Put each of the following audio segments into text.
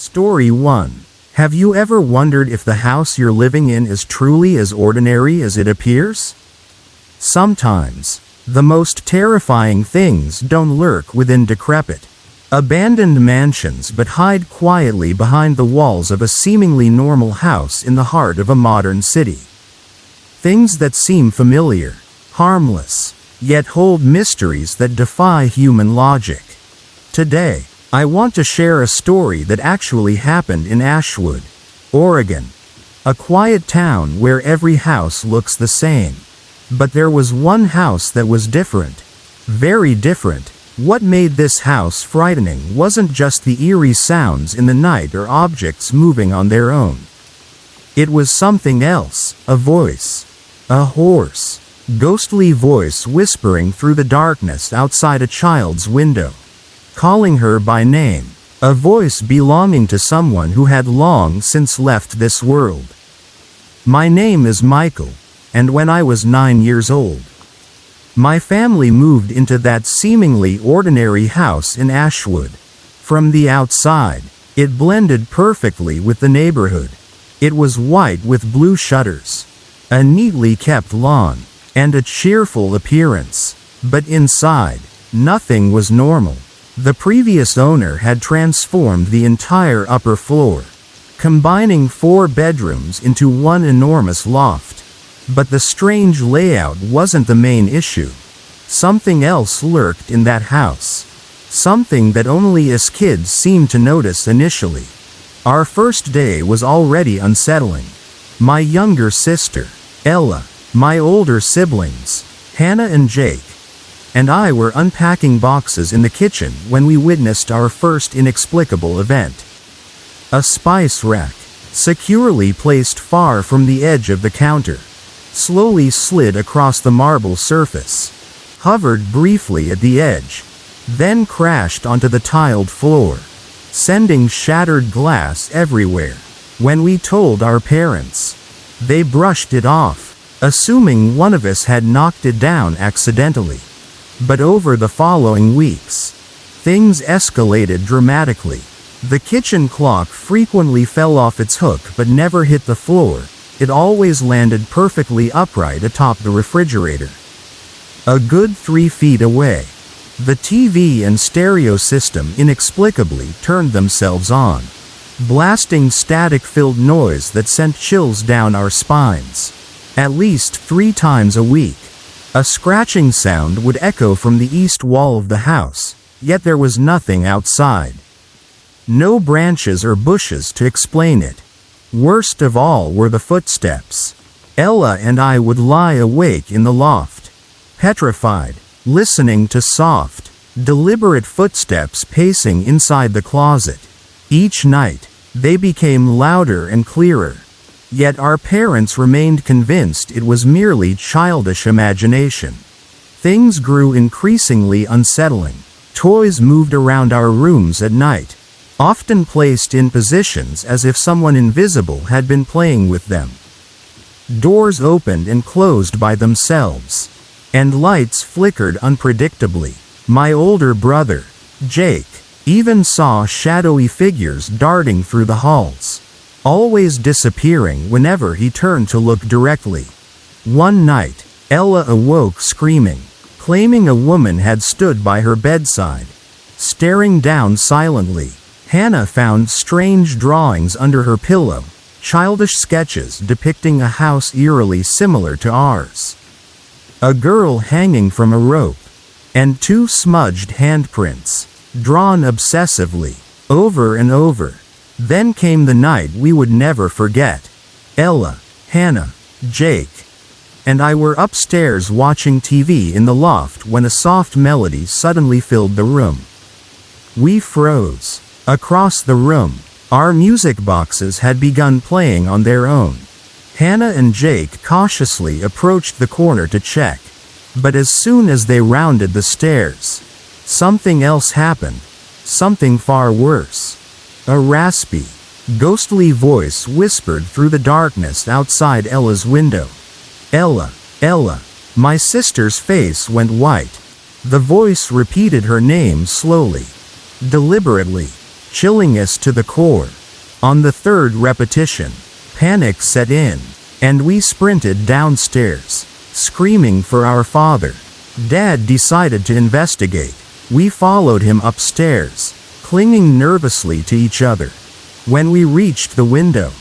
Story 1. Have you ever wondered if the house you're living in is truly as ordinary as it appears? Sometimes, the most terrifying things don't lurk within decrepit, abandoned mansions but hide quietly behind the walls of a seemingly normal house in the heart of a modern city. Things that seem familiar, harmless, yet hold mysteries that defy human logic. Today, I want to share a story that actually happened in Ashwood, Oregon. A quiet town where every house looks the same. But there was one house that was different. Very different. What made this house frightening wasn't just the eerie sounds in the night or objects moving on their own. It was something else, a voice. A hoarse, ghostly voice whispering through the darkness outside a child's window. Calling her by name, a voice belonging to someone who had long since left this world. My name is Michael, and when I was 9 years old, my family moved into that seemingly ordinary house in Ashwood. From the outside, it blended perfectly with the neighborhood. It was white with blue shutters, a neatly kept lawn, and a cheerful appearance. But inside, nothing was normal. The previous owner had transformed the entire upper floor, combining 4 bedrooms into one enormous loft. But the strange layout wasn't the main issue. Something else lurked in that house. Something that only us kids seemed to notice initially. Our first day was already unsettling. My younger sister, Ella, my older siblings, Hannah and Jake, and I were unpacking boxes in the kitchen when we witnessed our first inexplicable event. A spice rack, securely placed far from the edge of the counter, slowly slid across the marble surface, hovered briefly at the edge, then crashed onto the tiled floor, sending shattered glass everywhere. When we told our parents, they brushed it off, assuming one of us had knocked it down accidentally. But over the following weeks, things escalated dramatically. The kitchen clock frequently fell off its hook but never hit the floor. It always landed perfectly upright atop the refrigerator. A good 3 feet away, the TV and stereo system inexplicably turned themselves on, blasting static-filled noise that sent chills down our spines. At least 3 times a week, a scratching sound would echo from the east wall of the house, yet there was nothing outside. No branches or bushes to explain it. Worst of all were the footsteps. Ella and I would lie awake in the loft, petrified, listening to soft, deliberate footsteps pacing inside the closet. Each night, they became louder and clearer. Yet our parents remained convinced it was merely childish imagination. Things grew increasingly unsettling. Toys moved around our rooms at night, often placed in positions as if someone invisible had been playing with them. Doors opened and closed by themselves, and lights flickered unpredictably. My older brother, Jake, even saw shadowy figures darting through the halls, always disappearing whenever he turned to look directly. One night, Ella awoke screaming, claiming a woman had stood by her bedside, staring down silently. Hannah found strange drawings under her pillow, childish sketches depicting a house eerily similar to ours. A girl hanging from a rope, and 2 smudged handprints, drawn obsessively, over and over. Then came the night we would never forget. Ella, Hannah, Jake, and I were upstairs watching TV in the loft when a soft melody suddenly filled the room. We froze. Across the room, our music boxes had begun playing on their own. Hannah and Jake cautiously approached the corner to check. But as soon as they rounded the stairs, something else happened. Something far worse. A raspy, ghostly voice whispered through the darkness outside Ella's window. Ella, Ella. My sister's face went white. The voice repeated her name slowly, deliberately, chilling us to the core. On the third repetition, panic set in, and we sprinted downstairs, screaming for our father. Dad decided to investigate. We followed him upstairs, clinging nervously to each other. When we reached the window,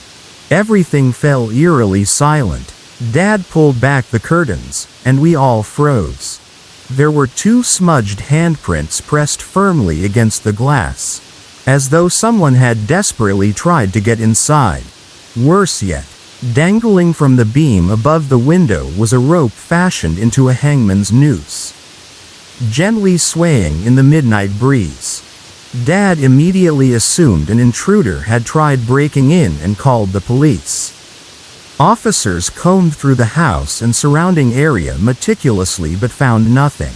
everything fell eerily silent. Dad pulled back the curtains, and we all froze. There were 2 smudged handprints pressed firmly against the glass, as though someone had desperately tried to get inside. Worse yet, dangling from the beam above the window was a rope fashioned into a hangman's noose, gently swaying in the midnight breeze. Dad immediately assumed an intruder had tried breaking in and called the police. Officers combed through the house and surrounding area meticulously but found nothing.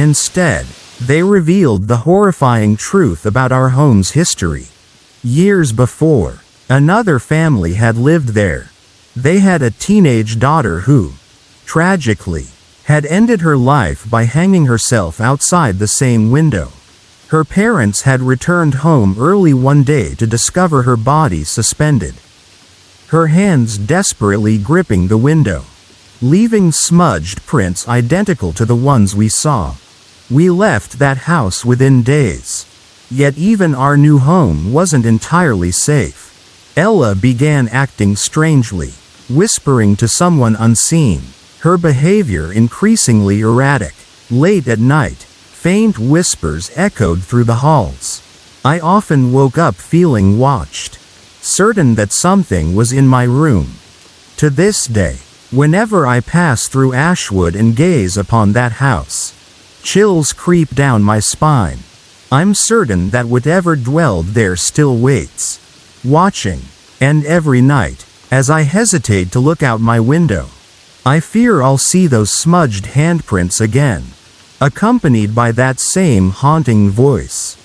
Instead, they revealed the horrifying truth about our home's history. Years before, another family had lived there. They had a teenage daughter who, tragically, had ended her life by hanging herself outside the same window. Her parents had returned home early one day to discover her body suspended, her hands desperately gripping the window, leaving smudged prints identical to the ones we saw. We left that house within days. Yet even our new home wasn't entirely safe. Ella began acting strangely, whispering to someone unseen, her behavior increasingly erratic. Late at night, faint whispers echoed through the halls. I often woke up feeling watched, certain that something was in my room. To this day, whenever I pass through Ashwood and gaze upon that house, chills creep down my spine. I'm certain that whatever dwelled there still waits, watching, and every night, as I hesitate to look out my window, I fear I'll see those smudged handprints again, accompanied by that same haunting voice.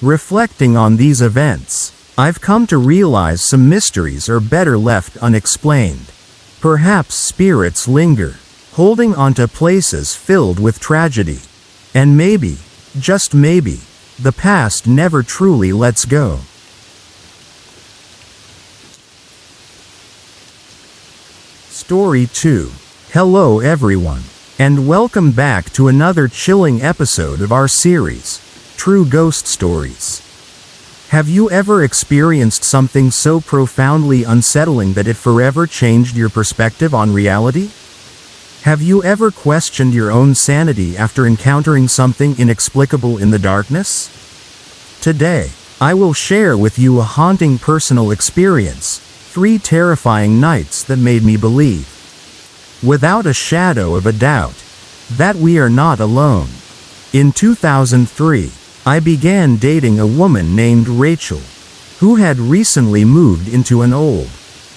Reflecting on these events, I've come to realize some mysteries are better left unexplained. Perhaps spirits linger, holding onto places filled with tragedy. And maybe, just maybe, the past never truly lets go. Story 2. Hello everyone, and welcome back to another chilling episode of our series, True Ghost Stories. Have you ever experienced something so profoundly unsettling that it forever changed your perspective on reality? Have you ever questioned your own sanity after encountering something inexplicable in the darkness? Today, I will share with you a haunting personal experience, 3 terrifying nights that made me believe, without a shadow of a doubt, that we are not alone. In 2003, I began dating a woman named Rachel, who had recently moved into an old,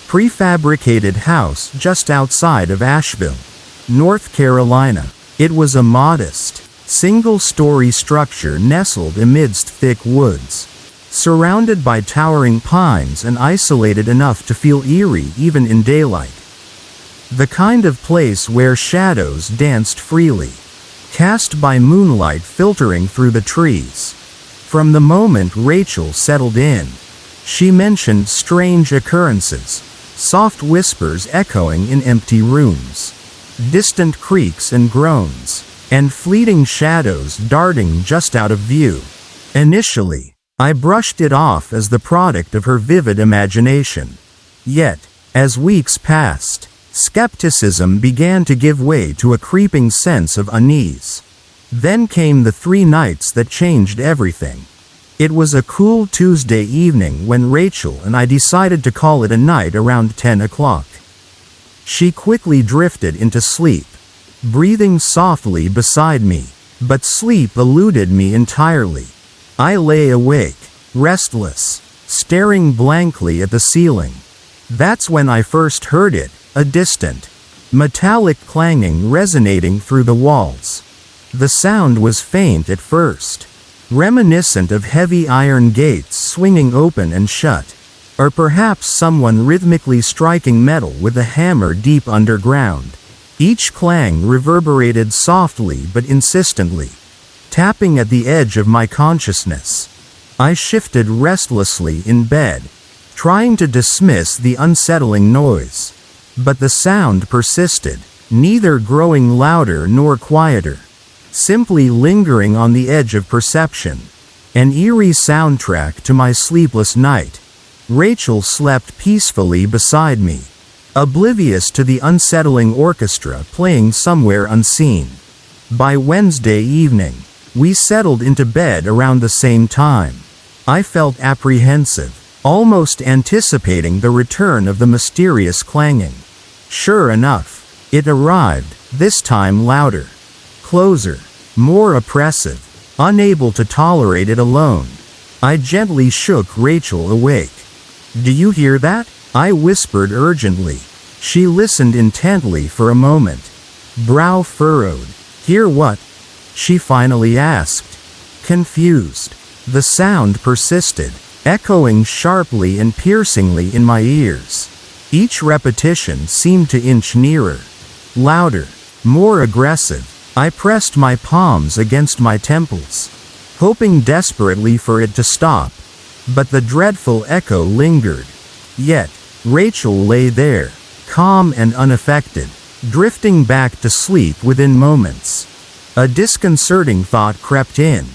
prefabricated house just outside of Asheville, North Carolina. It was a modest, single-story structure nestled amidst thick woods, surrounded by towering pines and isolated enough to feel eerie even in daylight. The kind of place where shadows danced freely, cast by moonlight filtering through the trees. From the moment Rachel settled in, she mentioned strange occurrences, soft whispers echoing in empty rooms, distant creaks and groans, and fleeting shadows darting just out of view. Initially, I brushed it off as the product of her vivid imagination. Yet, as weeks passed, skepticism began to give way to a creeping sense of unease. Then came the 3 nights that changed everything. It was a cool Tuesday evening when Rachel and I decided to call it a night around 10 o'clock. She quickly drifted into sleep, breathing softly beside me, but sleep eluded me entirely. I lay awake, restless, staring blankly at the ceiling. That's when I first heard it, a distant, metallic clanging resonating through the walls. The sound was faint at first, reminiscent of heavy iron gates swinging open and shut, or perhaps someone rhythmically striking metal with a hammer deep underground. Each clang reverberated softly but insistently, tapping at the edge of my consciousness. I shifted restlessly in bed, trying to dismiss the unsettling noise. But the sound persisted, neither growing louder nor quieter, simply lingering on the edge of perception. An eerie soundtrack to my sleepless night. Rachel slept peacefully beside me, oblivious to the unsettling orchestra playing somewhere unseen. By Wednesday evening, we settled into bed around the same time. I felt apprehensive, almost anticipating the return of the mysterious clanging. Sure enough, it arrived, this time louder, closer, more oppressive. Unable to tolerate it alone, I gently shook Rachel awake. "Do you hear that?" I whispered urgently. She listened intently for a moment, brow furrowed. "Hear what?" she finally asked, confused. The sound persisted, echoing sharply and piercingly in my ears. Each repetition seemed to inch nearer, louder, more aggressive. I pressed my palms against my temples, hoping desperately for it to stop. But the dreadful echo lingered. Yet, Rachel lay there, calm and unaffected, drifting back to sleep within moments. A disconcerting thought crept in.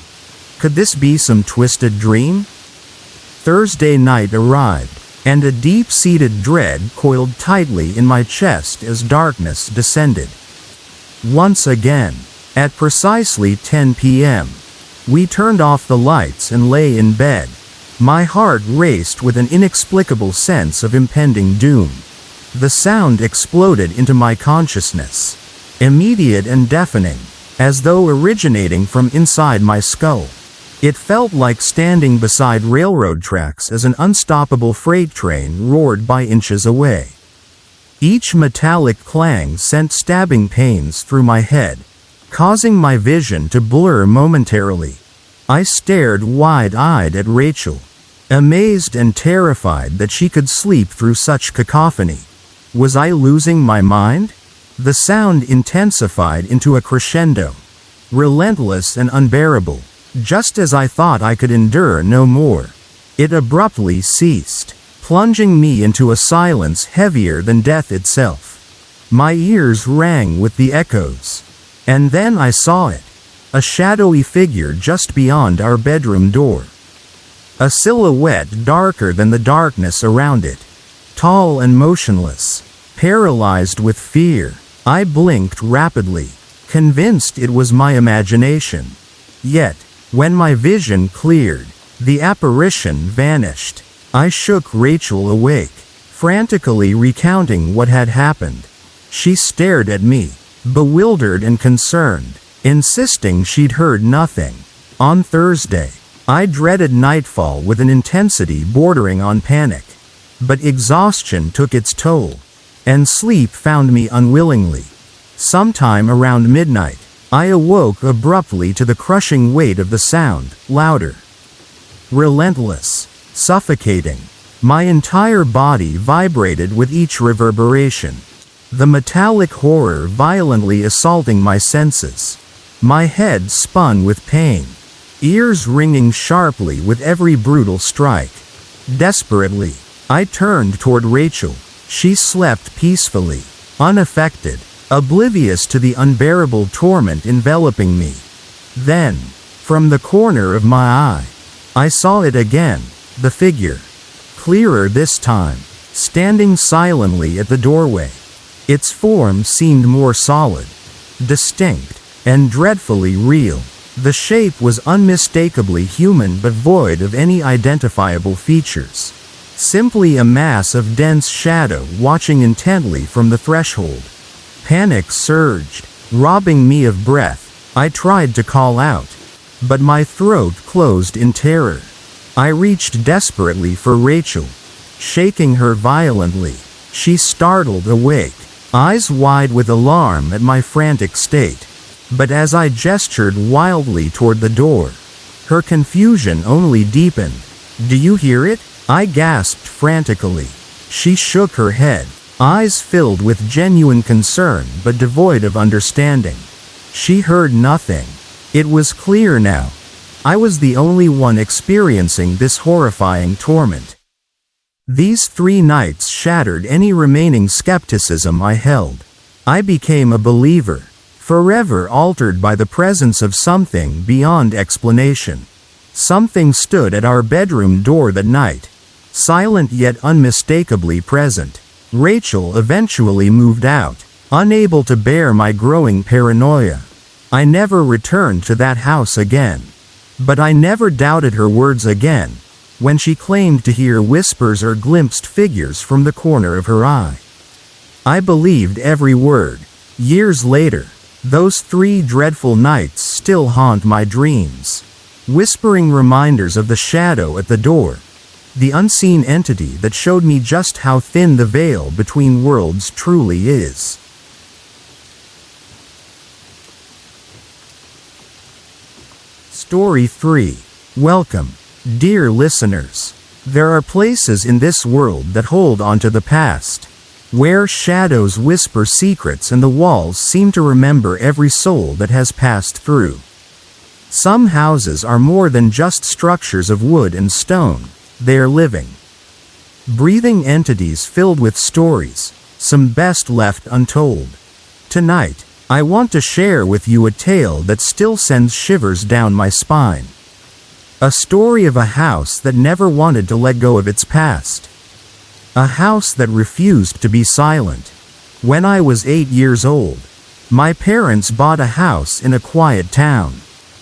Could this be some twisted dream? Thursday night arrived, and a deep-seated dread coiled tightly in my chest as darkness descended. Once again, at precisely 10 p.m., we turned off the lights and lay in bed. My heart raced with an inexplicable sense of impending doom. The sound exploded into my consciousness, immediate and deafening, as though originating from inside my skull. It felt like standing beside railroad tracks as an unstoppable freight train roared by inches away. Each metallic clang sent stabbing pains through my head, causing my vision to blur momentarily. I stared wide-eyed at Rachel, amazed and terrified that she could sleep through such cacophony. Was I losing my mind? The sound intensified into a crescendo, relentless and unbearable. Just as I thought I could endure no more, it abruptly ceased, plunging me into a silence heavier than death itself. My ears rang with the echoes. And then I saw it, a shadowy figure just beyond our bedroom door. A silhouette darker than the darkness around it, tall and motionless, paralyzed with fear. I blinked rapidly, convinced it was my imagination. Yet, when my vision cleared, the apparition vanished. I shook Rachel awake, frantically recounting what had happened. She stared at me, bewildered and concerned, insisting she'd heard nothing. On Thursday, I dreaded nightfall with an intensity bordering on panic. But exhaustion took its toll, and sleep found me unwillingly. Sometime around midnight, I awoke abruptly to the crushing weight of the sound, louder, relentless, suffocating. My entire body vibrated with each reverberation, the metallic horror violently assaulting my senses. My head spun with pain, ears ringing sharply with every brutal strike. Desperately, I turned toward Rachel. She slept peacefully, unaffected, oblivious to the unbearable torment enveloping me. Then, from the corner of my eye, I saw it again, the figure, clearer this time, standing silently at the doorway. Its form seemed more solid, distinct, and dreadfully real. The shape was unmistakably human but void of any identifiable features. Simply a mass of dense shadow watching intently from the threshold. Panic surged, robbing me of breath. I tried to call out, but my throat closed in terror. I reached desperately for Rachel, shaking her violently. She startled awake, eyes wide with alarm at my frantic state. But as I gestured wildly toward the door, her confusion only deepened. "Do you hear it?" I gasped frantically. She shook her head, eyes filled with genuine concern but devoid of understanding. She heard nothing. It was clear now. I was the only one experiencing this horrifying torment. These 3 nights shattered any remaining skepticism I held. I became a believer, forever altered by the presence of something beyond explanation. Something stood at our bedroom door that night, silent yet unmistakably present. Rachel eventually moved out, unable to bear my growing paranoia. I never returned to that house again. But I never doubted her words again, when she claimed to hear whispers or glimpsed figures from the corner of her eye. I believed every word. Years later, those 3 dreadful nights still haunt my dreams. Whispering reminders of the shadow at the door, the unseen entity that showed me just how thin the veil between worlds truly is. Story 3. Welcome, dear listeners. There are places in this world that hold onto the past, where shadows whisper secrets and the walls seem to remember every soul that has passed through. Some houses are more than just structures of wood and stone, they are living, breathing entities filled with stories, some best left untold. Tonight, I want to share with you a tale that still sends shivers down my spine. A story of a house that never wanted to let go of its past. A house that refused to be silent. When I was 8 years old, my parents bought a house in a quiet town.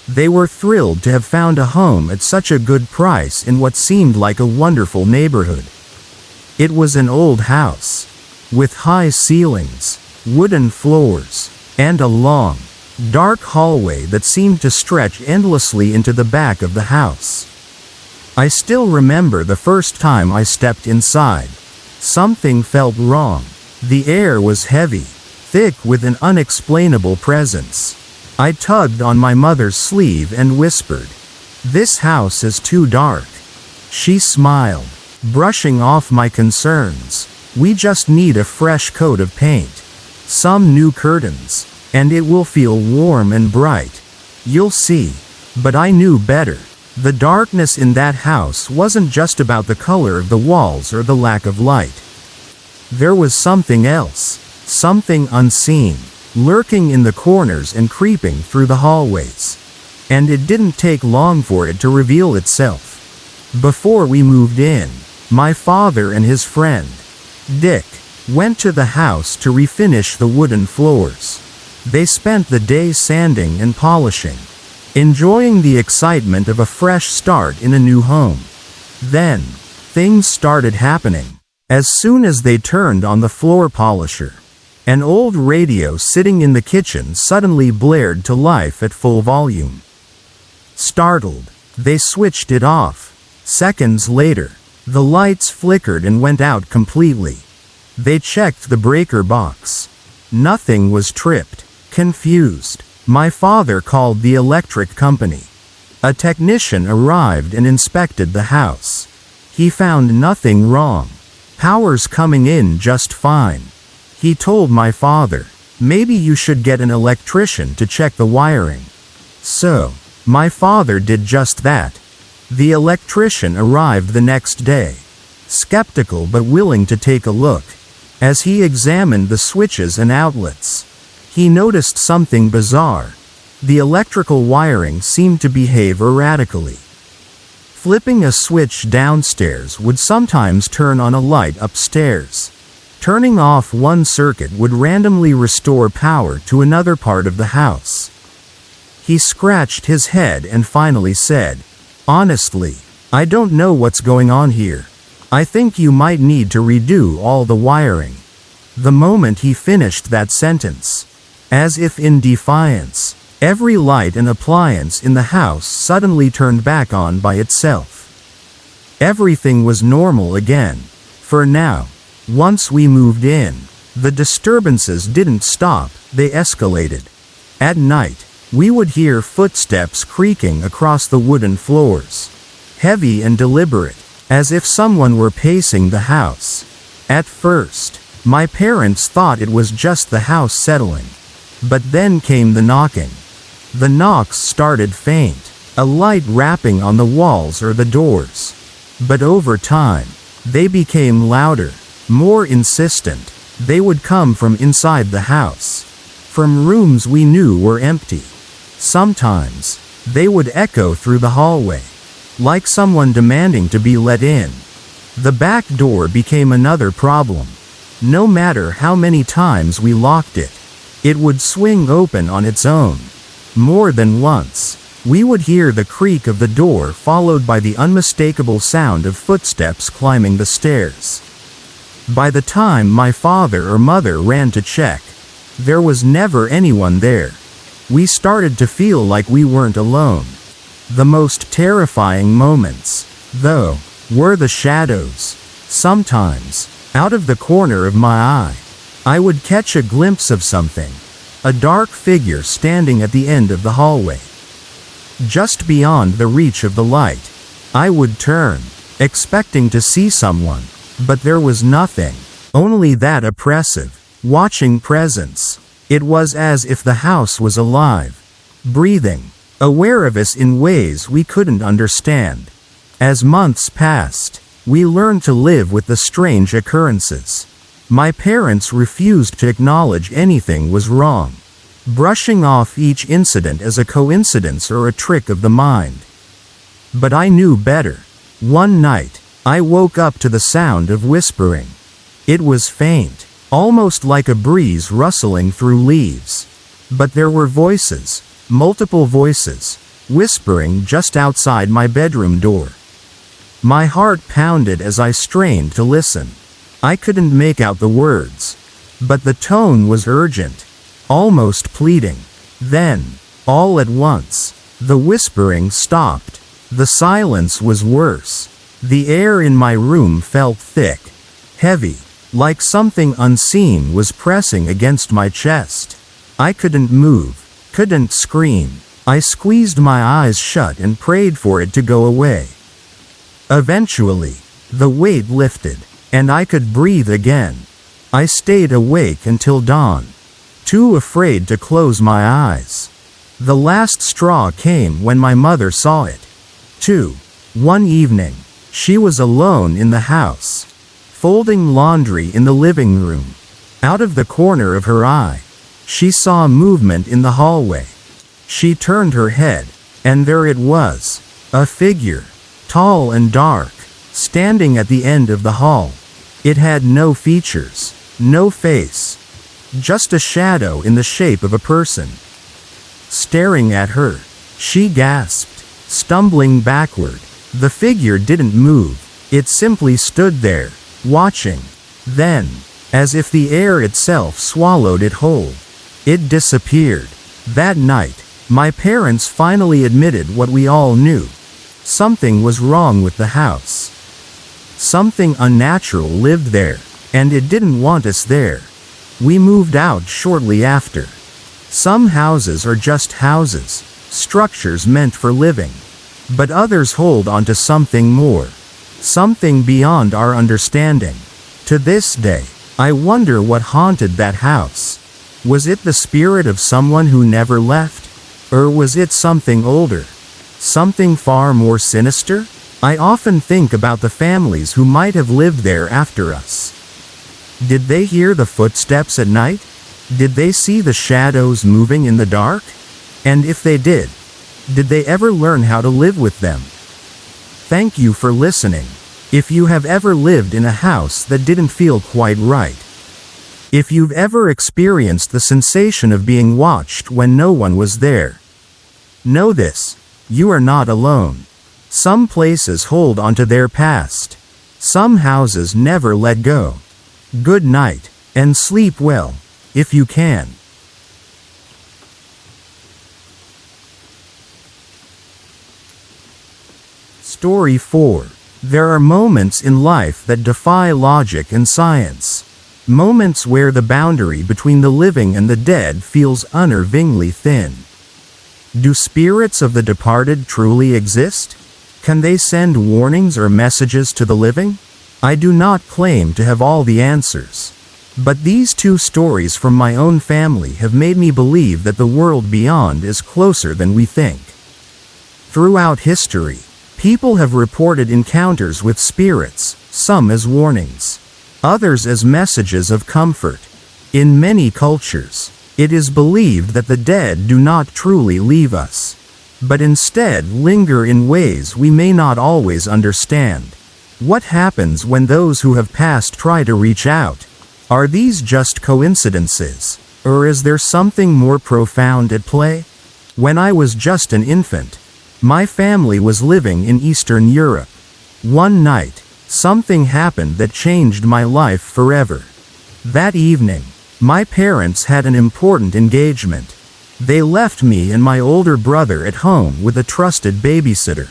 They were thrilled to have found a home at such a good price in what seemed like a wonderful neighborhood. It was an old house, with high ceilings, wooden floors, and a long, dark hallway that seemed to stretch endlessly into the back of the house. I still remember the first time I stepped inside. Something felt wrong. The air was heavy, thick with an unexplainable presence. I tugged on my mother's sleeve and whispered, "This house is too dark." She smiled, brushing off my concerns. "We just need a fresh coat of paint, some new curtains, and it will feel warm and bright. You'll see." But I knew better. The darkness in that house wasn't just about the color of the walls or the lack of light. There was something else, something unseen, lurking in the corners and creeping through the hallways. And it didn't take long for it to reveal itself. Before we moved in, my father and his friend, Dick, went to the house to refinish the wooden floors. They spent the day sanding and polishing, enjoying the excitement of a fresh start in a new home. Then, things started happening. As soon as they turned on the floor polisher, an old radio sitting in the kitchen suddenly blared to life at full volume. Startled, they switched it off. Seconds later, the lights flickered and went out completely. They checked the breaker box. Nothing was tripped. Confused, my father called the electric company. A technician arrived and inspected the house. He found nothing wrong. Power's coming in just fine. He told my father, "Maybe you should get an electrician to check the wiring." So, my father did just that. The electrician arrived the next day, skeptical but willing to take a look. As he examined the switches and outlets, he noticed something bizarre. The electrical wiring seemed to behave erratically. Flipping a switch downstairs would sometimes turn on a light upstairs. Turning off one circuit would randomly restore power to another part of the house. He scratched his head and finally said, "Honestly, I don't know what's going on here. I think you might need to redo all the wiring." The moment he finished that sentence, as if in defiance, every light and appliance in the house suddenly turned back on by itself. Everything was normal again, for now. Once we moved in, the disturbances didn't stop, they escalated. At night, we would hear footsteps creaking across the wooden floors, heavy and deliberate, as if someone were pacing the house. At first, my parents thought it was just the house settling. But then came the knocking. The knocks started faint, a light rapping on the walls or the doors. But over time, they became louder, more insistent. They would come from inside the house, from rooms we knew were empty. Sometimes, they would echo through the hallway, like someone demanding to be let in. The back door became another problem. No matter how many times we locked it, it would swing open on its own. More than once, we would hear the creak of the door followed by the unmistakable sound of footsteps climbing the stairs. By the time my father or mother ran to check, there was never anyone there. We started to feel like we weren't alone. The most terrifying moments, though, were the shadows. Sometimes, out of the corner of my eye, I would catch a glimpse of something, a dark figure standing at the end of the hallway. Just beyond the reach of the light, I would turn, expecting to see someone, but there was nothing, only that oppressive, watching presence. It was as if the house was alive, breathing, aware of us in ways we couldn't understand. As months passed, we learned to live with the strange occurrences. My parents refused to acknowledge anything was wrong, brushing off each incident as a coincidence or a trick of the mind. But I knew better. One night, I woke up to the sound of whispering. It was faint, almost like a breeze rustling through leaves. But there were voices, multiple voices, whispering just outside my bedroom door. My heart pounded as I strained to listen. I couldn't make out the words, but the tone was urgent, almost pleading. Then, all at once, the whispering stopped. The silence was worse. The air in my room felt thick, heavy, like something unseen was pressing against my chest. I couldn't move, couldn't scream. I squeezed my eyes shut and prayed for it to go away. Eventually, the weight lifted, and I could breathe again. I stayed awake until dawn, too afraid to close my eyes. The last straw came when my mother saw it, too. One evening, she was alone in the house, folding laundry in the living room. Out of the corner of her eye, she saw movement in the hallway. She turned her head, and there it was, a figure, tall and dark, standing at the end of the hall. It had no features, no face, just a shadow in the shape of a person. Staring at her, she gasped, stumbling backward. The figure didn't move, it simply stood there, watching. Then, as if the air itself swallowed it whole, it disappeared. That night, my parents finally admitted what we all knew. Something was wrong with the house. Something unnatural lived there, and it didn't want us there. We moved out shortly after. Some houses are just houses, structures meant for living. But others hold on to something more, something beyond our understanding. To this day, I wonder what haunted that house. Was it the spirit of someone who never left? Or was it something older? Something far more sinister? I often think about the families who might have lived there after us. Did they hear the footsteps at night? Did they see the shadows moving in the dark? And if they did they ever learn how to live with them? Thank you for listening. If you have ever lived in a house that didn't feel quite right, if you've ever experienced the sensation of being watched when no one was there, know this: you are not alone. Some places hold onto their past. Some houses never let go. Good night, and sleep well, if you can. Story 4. There are moments in life that defy logic and science. Moments where the boundary between the living and the dead feels unnervingly thin. Do spirits of the departed truly exist? Can they send warnings or messages to the living? I do not claim to have all the answers. But these two stories from my own family have made me believe that the world beyond is closer than we think. Throughout history, people have reported encounters with spirits, some as warnings, others as messages of comfort. In many cultures, it is believed that the dead do not truly leave us, but instead linger in ways we may not always understand. What happens when those who have passed try to reach out? Are these just coincidences, or is there something more profound at play? When I was just an infant, my family was living in Eastern Europe. One night, something happened that changed my life forever. That evening, my parents had an important engagement. They left me and my older brother at home with a trusted babysitter.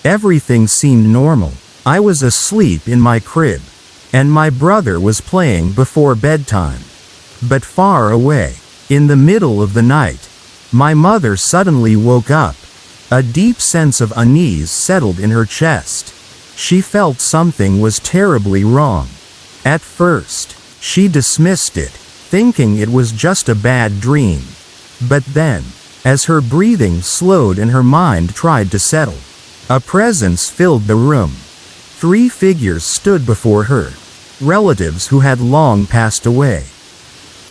Everything seemed normal. I was asleep in my crib, and my brother was playing before bedtime. But far away, in the middle of the night, my mother suddenly woke up. A deep sense of unease settled in her chest. She felt something was terribly wrong. At first, she dismissed it, thinking it was just a bad dream. But then, as her breathing slowed and her mind tried to settle, a presence filled the room. 3 figures stood before her, relatives who had long passed away.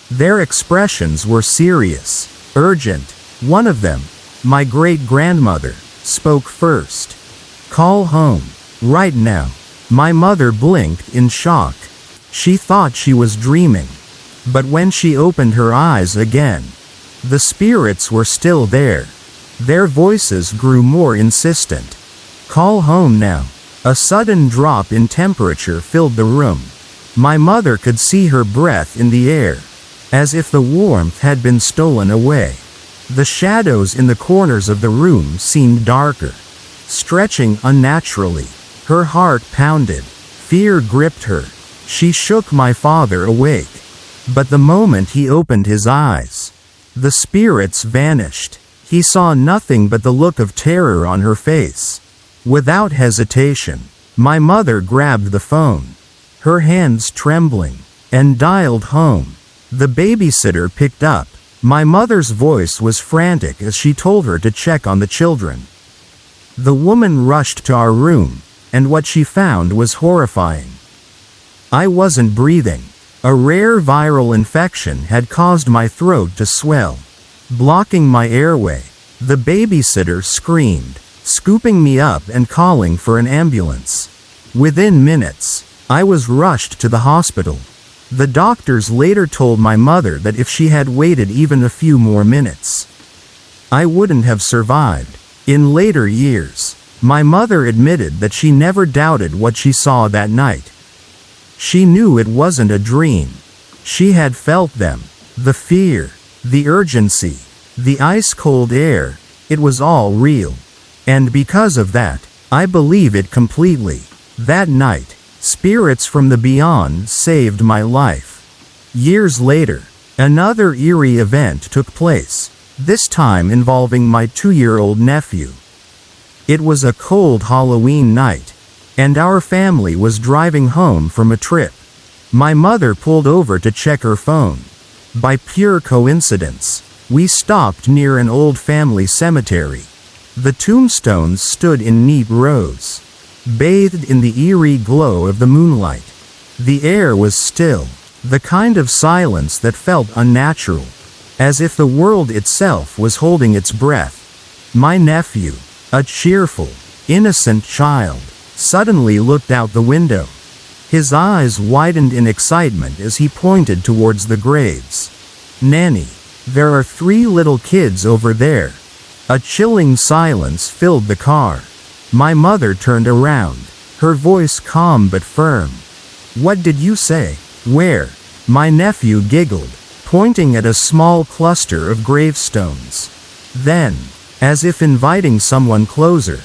Their expressions were serious, urgent. One of them, my great-grandmother, spoke first. "Call home, right now." My mother blinked in shock. She thought she was dreaming. But when she opened her eyes again, the spirits were still there. Their voices grew more insistent. "Call home now." A sudden drop in temperature filled the room. My mother could see her breath in the air, as if the warmth had been stolen away. The shadows in the corners of the room seemed darker, stretching unnaturally. Her heart pounded. Fear gripped her. She shook my father awake. But the moment he opened his eyes, the spirits vanished. He saw nothing but the look of terror on her face. Without hesitation, my mother grabbed the phone, her hands trembling, and dialed home. The babysitter picked up. My mother's voice was frantic as she told her to check on the children. The woman rushed to our room, and what she found was horrifying. I wasn't breathing. A rare viral infection had caused my throat to swell, blocking my airway. The babysitter screamed, scooping me up and calling for an ambulance. Within minutes, I was rushed to the hospital. The doctors later told my mother that if she had waited even a few more minutes, I wouldn't have survived. In later years, my mother admitted that she never doubted what she saw that night. She knew it wasn't a dream. She had felt them. The fear, the urgency, the ice-cold air, it was all real. And because of that, I believe it completely. That night, spirits from the beyond saved my life. Years later, another eerie event took place, this time involving my 2-year-old nephew. It was a cold Halloween night, and our family was driving home from a trip. My mother pulled over to check her phone. By pure coincidence, we stopped near an old family cemetery. The tombstones stood in neat rows, bathed in the eerie glow of the moonlight. The air was still, the kind of silence that felt unnatural, as if the world itself was holding its breath. My nephew, a cheerful, innocent child, suddenly looked out the window. His eyes widened in excitement as he pointed towards the graves. "Nanny, there are 3 little kids over there." A chilling silence filled the car. My mother turned around, her voice calm but firm. "What did you say? Where?" My nephew giggled, pointing at a small cluster of gravestones. Then, as if inviting someone closer,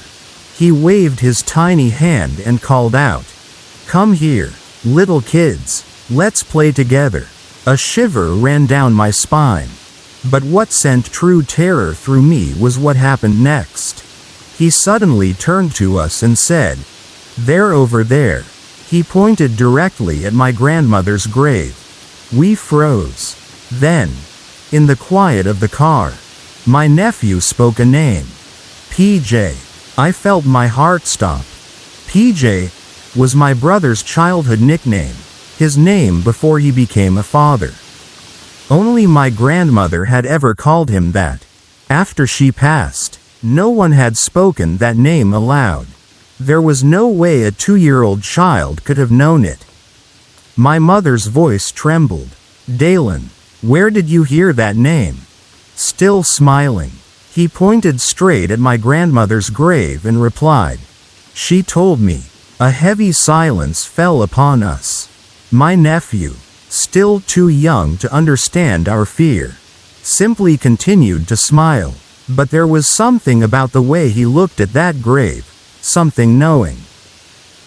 he waved his tiny hand and called out, "Come here, little kids, let's play together." A shiver ran down my spine. But what sent true terror through me was what happened next. He suddenly turned to us and said, "They're over there." He pointed directly at my grandmother's grave. We froze. Then, in the quiet of the car, my nephew spoke a name. PJ. I felt my heart stop. PJ was my brother's childhood nickname, his name before he became a father. Only my grandmother had ever called him that. After she passed, no one had spoken that name aloud. There was no way a 2-year-old child could have known it. My mother's voice trembled. Dalen, where did you hear that name? Still smiling, he pointed straight at my grandmother's grave and replied, She told me. A heavy silence fell upon us. My nephew, still too young to understand our fear, simply continued to smile. But there was something about the way he looked at that grave, something knowing,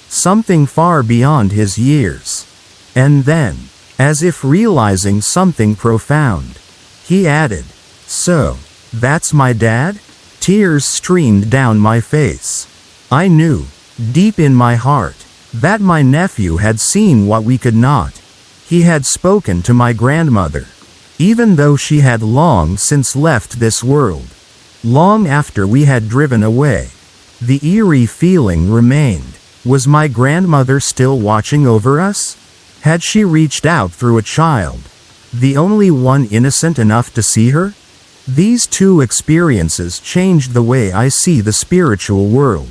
something far beyond his years. And then, as if realizing something profound, he added, So, that's my dad? Tears streamed down my face. I knew, deep in my heart, that my nephew had seen what we could not. He had spoken to my grandmother, even though she had long since left this world. Long after we had driven away, the eerie feeling remained. Was my grandmother still watching over us? Had she reached out through a child, the only one innocent enough to see her? These two experiences changed the way I see the spiritual world.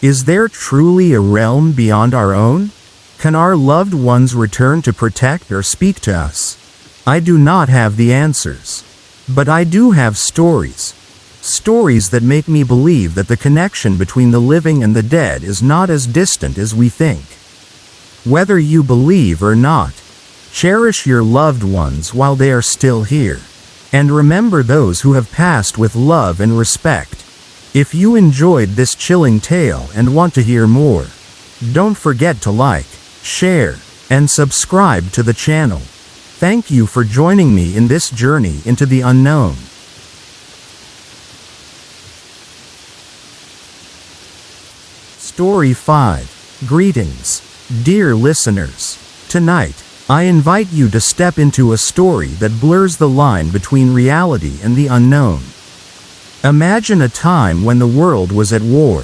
Is there truly a realm beyond our own? Can our loved ones return to protect or speak to us? I do not have the answers. But I do have stories. Stories that make me believe that the connection between the living and the dead is not as distant as we think. Whether you believe or not, cherish your loved ones while they are still here. And remember those who have passed with love and respect. If you enjoyed this chilling tale and want to hear more, don't forget to like, share, and subscribe to the channel. Thank you for joining me in this journey into the unknown. Story 5. Greetings, dear listeners. Tonight, I invite you to step into a story that blurs the line between reality and the unknown. Imagine a time when the world was at war.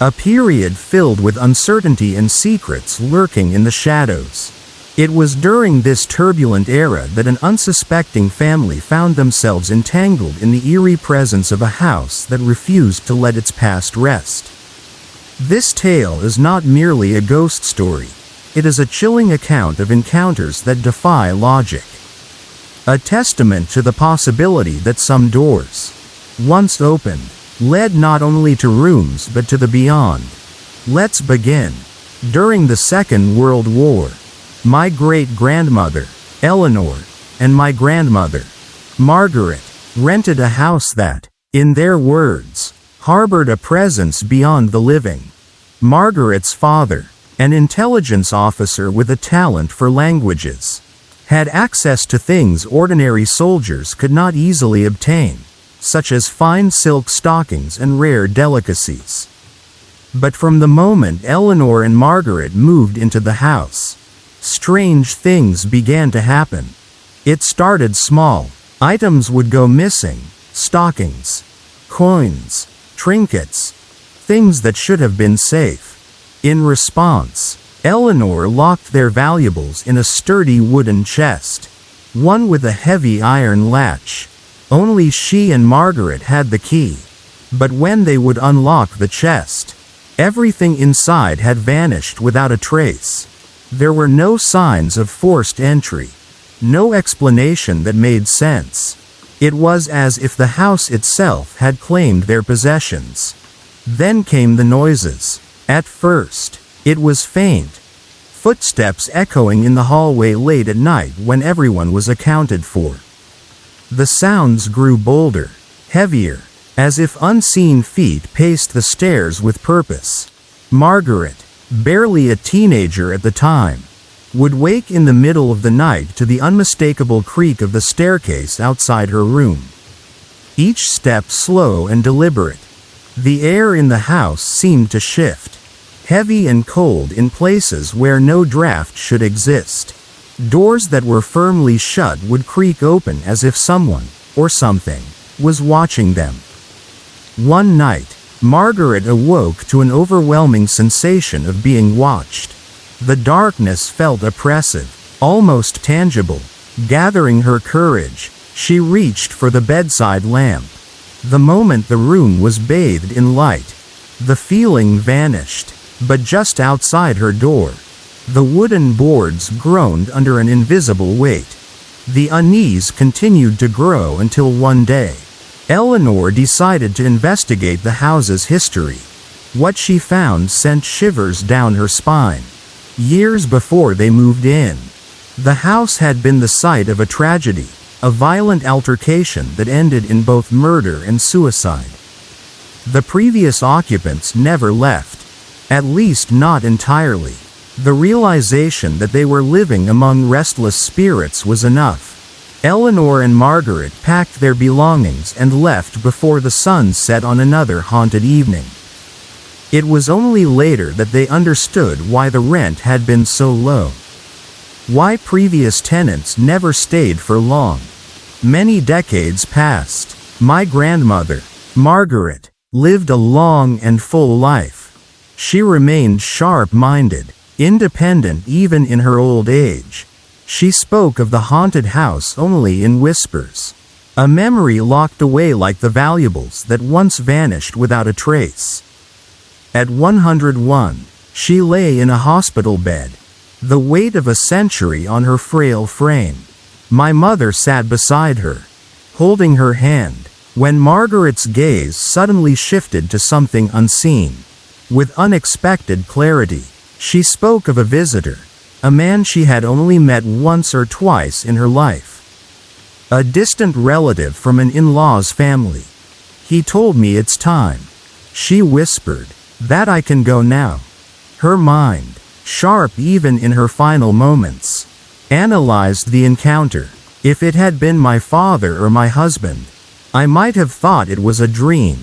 A period filled with uncertainty and secrets lurking in the shadows. It was during this turbulent era that an unsuspecting family found themselves entangled in the eerie presence of a house that refused to let its past rest. This tale is not merely a ghost story. It is a chilling account of encounters that defy logic. A testament to the possibility that some doors, once opened, led not only to rooms but to the beyond. Let's begin. During the Second World War, my great-grandmother, Eleanor, and my grandmother, Margaret, rented a house that, in their words, harbored a presence beyond the living. Margaret's father, an intelligence officer with a talent for languages, had access to things ordinary soldiers could not easily obtain, such as fine silk stockings and rare delicacies. But from the moment Eleanor and Margaret moved into the house, strange things began to happen. It started small. Items would go missing: stockings, coins, trinkets, things that should have been safe. In response, Eleanor locked their valuables in a sturdy wooden chest, one with a heavy iron latch. Only she and Margaret had the key. But when they would unlock the chest, everything inside had vanished without a trace. There were no signs of forced entry, no explanation that made sense. It was as if the house itself had claimed their possessions. Then came the noises. At first, it was faint, footsteps echoing in the hallway late at night when everyone was accounted for. The sounds grew bolder, heavier, as if unseen feet paced the stairs with purpose. Margaret, barely a teenager at the time, would wake in the middle of the night to the unmistakable creak of the staircase outside her room. Each step slow and deliberate. The air in the house seemed to shift, heavy and cold in places where no draft should exist. Doors that were firmly shut would creak open as if someone, or something, was watching them. One night, Margaret awoke to an overwhelming sensation of being watched. The darkness felt oppressive, almost tangible. Gathering her courage, she reached for the bedside lamp. The moment the room was bathed in light, the feeling vanished. But just outside her door, the wooden boards groaned under an invisible weight. The unease continued to grow until one day, Eleanor decided to investigate the house's history. What she found sent shivers down her spine. Years before they moved in, the house had been the site of a tragedy, a violent altercation that ended in both murder and suicide. The previous occupants never left, at least not entirely. The realization that they were living among restless spirits was enough. Eleanor and Margaret packed their belongings and left before the sun set on another haunted evening. It was only later that they understood why the rent had been so low. Why previous tenants never stayed for long. Many decades passed. My grandmother, Margaret, lived a long and full life. She remained sharp-minded, independent even in her old age. She spoke of the haunted house only in whispers, a memory locked away like the valuables that once vanished without a trace. At 101, she lay in a hospital bed, the weight of a century on her frail frame. My mother sat beside her, holding her hand, when Margaret's gaze suddenly shifted to something unseen. With unexpected clarity, she spoke of a visitor, a man she had only met once or twice in her life. A distant relative from an in-law's family. He told me it's time. She whispered, that I can go now. Her mind, sharp even in her final moments, analyzed the encounter. If it had been my father or my husband, I might have thought it was a dream.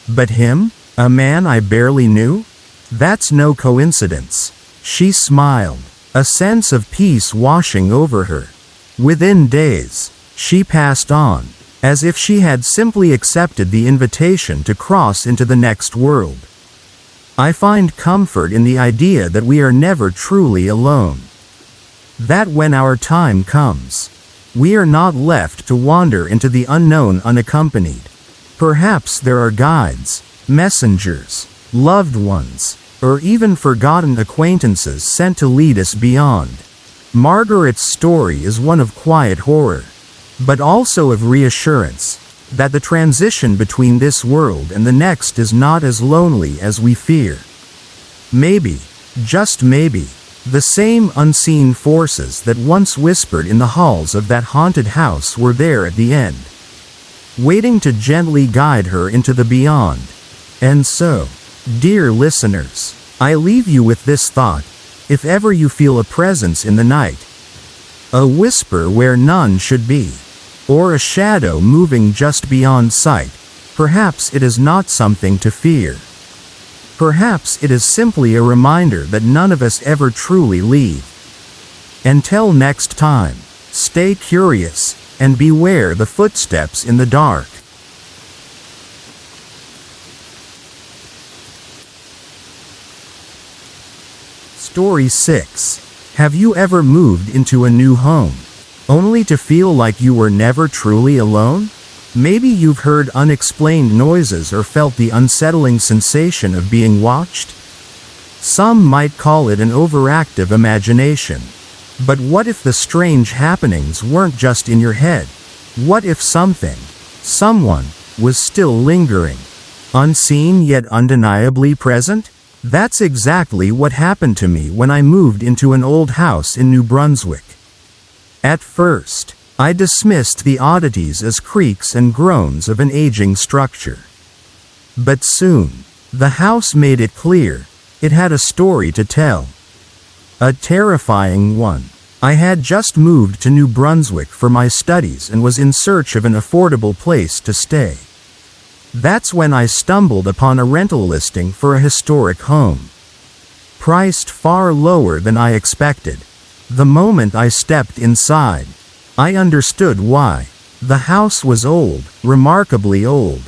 But him, a man I barely knew? That's no coincidence. She smiled, a sense of peace washing over her. Within days, she passed on, as if she had simply accepted the invitation to cross into the next world. I find comfort in the idea that we are never truly alone. That when our time comes, we are not left to wander into the unknown unaccompanied. Perhaps there are guides, messengers, loved ones, or even forgotten acquaintances sent to lead us beyond. Margaret's story is one of quiet horror, but also of reassurance, that the transition between this world and the next is not as lonely as we fear. Maybe, just maybe, the same unseen forces that once whispered in the halls of that haunted house were there at the end, waiting to gently guide her into the beyond. And so, dear listeners, I leave you with this thought: if ever you feel a presence in the night, a whisper where none should be, or a shadow moving just beyond sight, perhaps it is not something to fear. Perhaps it is simply a reminder that none of us ever truly leave. Until next time, stay curious, and beware the footsteps in the dark. Story 6. Have you ever moved into a new home, only to feel like you were never truly alone? Maybe you've heard unexplained noises or felt the unsettling sensation of being watched. Some might call it an overactive imagination. But what if the strange happenings weren't just in your head? What if someone, was still lingering, unseen yet undeniably present? That's exactly what happened to me when I moved into an old house in New Brunswick. At first, I dismissed the oddities as creaks and groans of an aging structure. But soon, the house made it clear, it had a story to tell. A terrifying one. I had just moved to New Brunswick for my studies and was in search of an affordable place to stay. That's when I stumbled upon a rental listing for a historic home, priced far lower than I expected. The moment I stepped inside, I understood why. The house was old, remarkably old.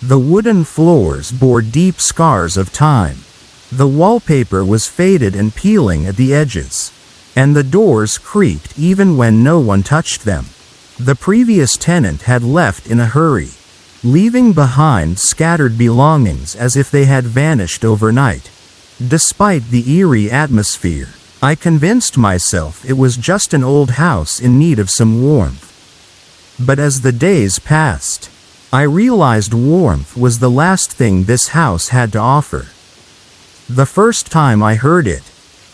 The wooden floors bore deep scars of time. The wallpaper was faded and peeling at the edges, and the doors creaked even when no one touched them. The previous tenant had left in a hurry, leaving behind scattered belongings as if they had vanished overnight. Despite the eerie atmosphere, I convinced myself it was just an old house in need of some warmth. But as the days passed, I realized warmth was the last thing this house had to offer. The first time I heard it,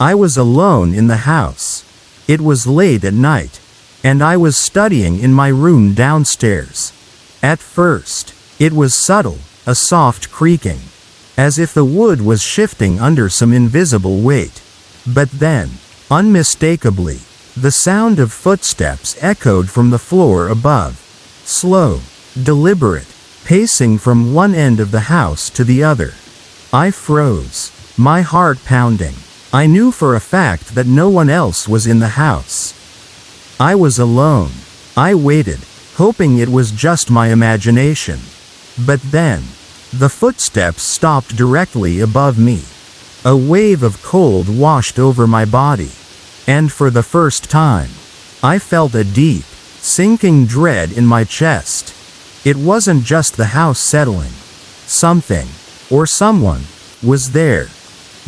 I was alone in the house. It was late at night, and I was studying in my room downstairs. At first, it was subtle, a soft creaking, as if the wood was shifting under some invisible weight. But then, unmistakably, the sound of footsteps echoed from the floor above. Slow, deliberate, pacing from one end of the house to the other. I froze, my heart pounding. I knew for a fact that no one else was in the house. I was alone. I waited, hoping it was just my imagination. But then, the footsteps stopped directly above me. A wave of cold washed over my body, and for the first time, I felt a deep, sinking dread in my chest. It wasn't just the house settling. Something, or someone, was there.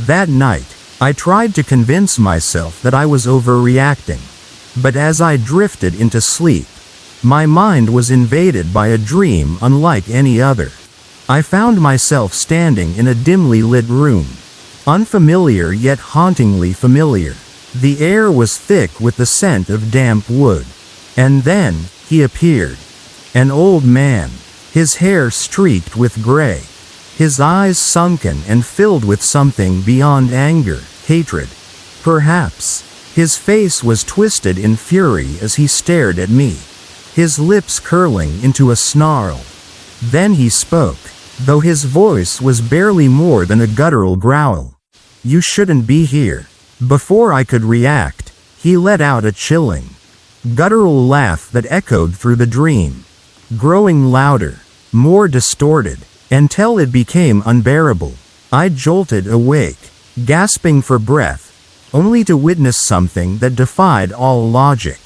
That night, I tried to convince myself that I was overreacting. But as I drifted into sleep, my mind was invaded by a dream unlike any other. I found myself standing in a dimly lit room. Unfamiliar yet hauntingly familiar. The air was thick with the scent of damp wood. And then, he appeared. An old man, his hair streaked with gray, his eyes sunken and filled with something beyond anger, hatred. Perhaps, his face was twisted in fury as he stared at me, his lips curling into a snarl. Then he spoke, though his voice was barely more than a guttural growl. "You shouldn't be here." Before I could react, he let out a chilling, guttural laugh that echoed through the dream, growing louder, more distorted, until it became unbearable. I jolted awake, gasping for breath, only to witness something that defied all logic.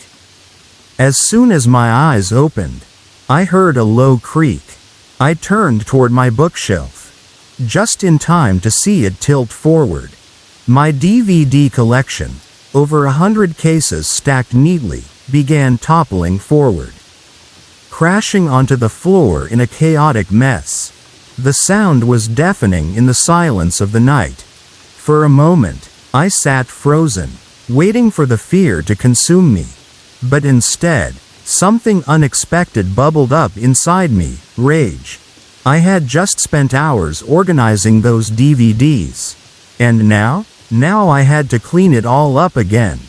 As soon as my eyes opened, I heard a low creak. I turned toward my bookshelf, just in time to see it tilt forward. My DVD collection, over 100 cases stacked neatly, began toppling forward, crashing onto the floor in a chaotic mess. The sound was deafening in the silence of the night. For a moment, I sat frozen, waiting for the fear to consume me. But instead, something unexpected bubbled up inside me, rage. I had just spent hours organizing those DVDs. And now I had to clean it all up again.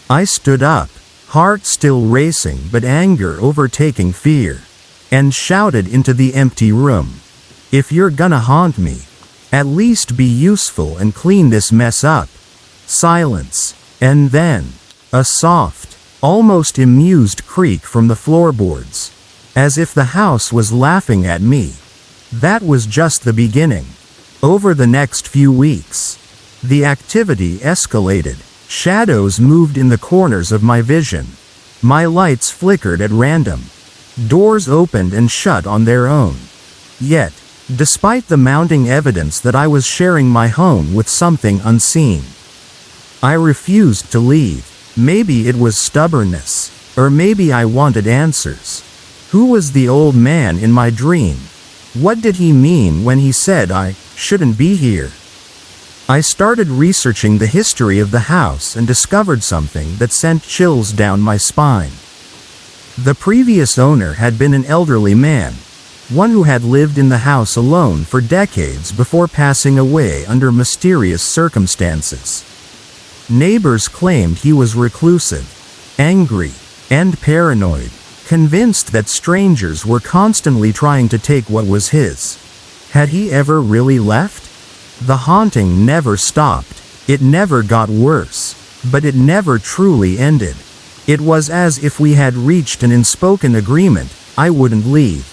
I stood up, heart still racing but anger overtaking fear, and shouted into the empty room. "If you're gonna haunt me, at least be useful and clean this mess up." Silence. And then, a soft, almost amused creak from the floorboards, as if the house was laughing at me. That was just the beginning. Over the next few weeks, the activity escalated. Shadows moved in the corners of my vision. My lights flickered at random. Doors opened and shut on their own. Yet, despite the mounting evidence that I was sharing my home with something unseen, I refused to leave. Maybe it was stubbornness, or maybe I wanted answers. Who was the old man in my dream? What did he mean when he said I shouldn't be here? I started researching the history of the house and discovered something that sent chills down my spine. The previous owner had been an elderly man, one who had lived in the house alone for decades before passing away under mysterious circumstances. Neighbors claimed he was reclusive, angry, and paranoid, convinced that strangers were constantly trying to take what was his. Had he ever really left? The haunting never stopped. It never got worse, but it never truly ended. It was as if we had reached an unspoken agreement: I wouldn't leave.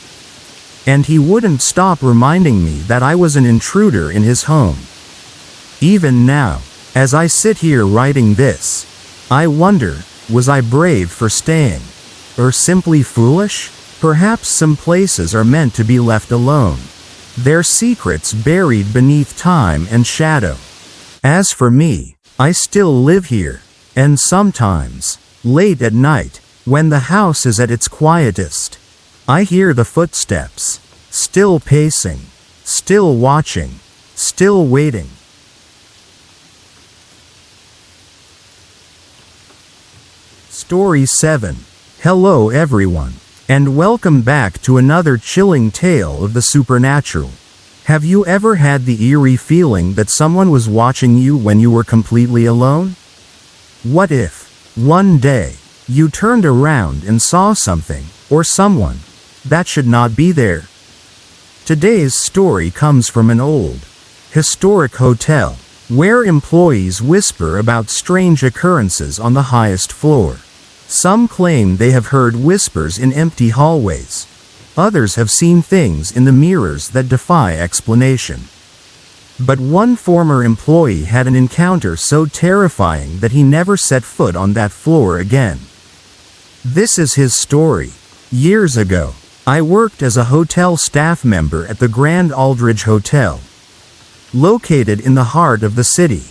and he wouldn't stop reminding me that I was an intruder in his home. Even now, as I sit here writing this, I wonder, was I brave for staying? Or simply foolish? Perhaps some places are meant to be left alone, their secrets buried beneath time and shadow. As for me, I still live here, and sometimes, late at night, when the house is at its quietest, I hear the footsteps, still pacing, still watching, still waiting. Story 7. Hello everyone, and welcome back to another chilling tale of the supernatural. Have you ever had the eerie feeling that someone was watching you when you were completely alone? What if, one day, you turned around and saw something, or someone, that should not be there? Today's story comes from an old, historic hotel, where employees whisper about strange occurrences on the highest floor. Some claim they have heard whispers in empty hallways. Others have seen things in the mirrors that defy explanation. But one former employee had an encounter so terrifying that he never set foot on that floor again. This is his story. Years ago, I worked as a hotel staff member at the Grand Aldridge Hotel, located in the heart of the city.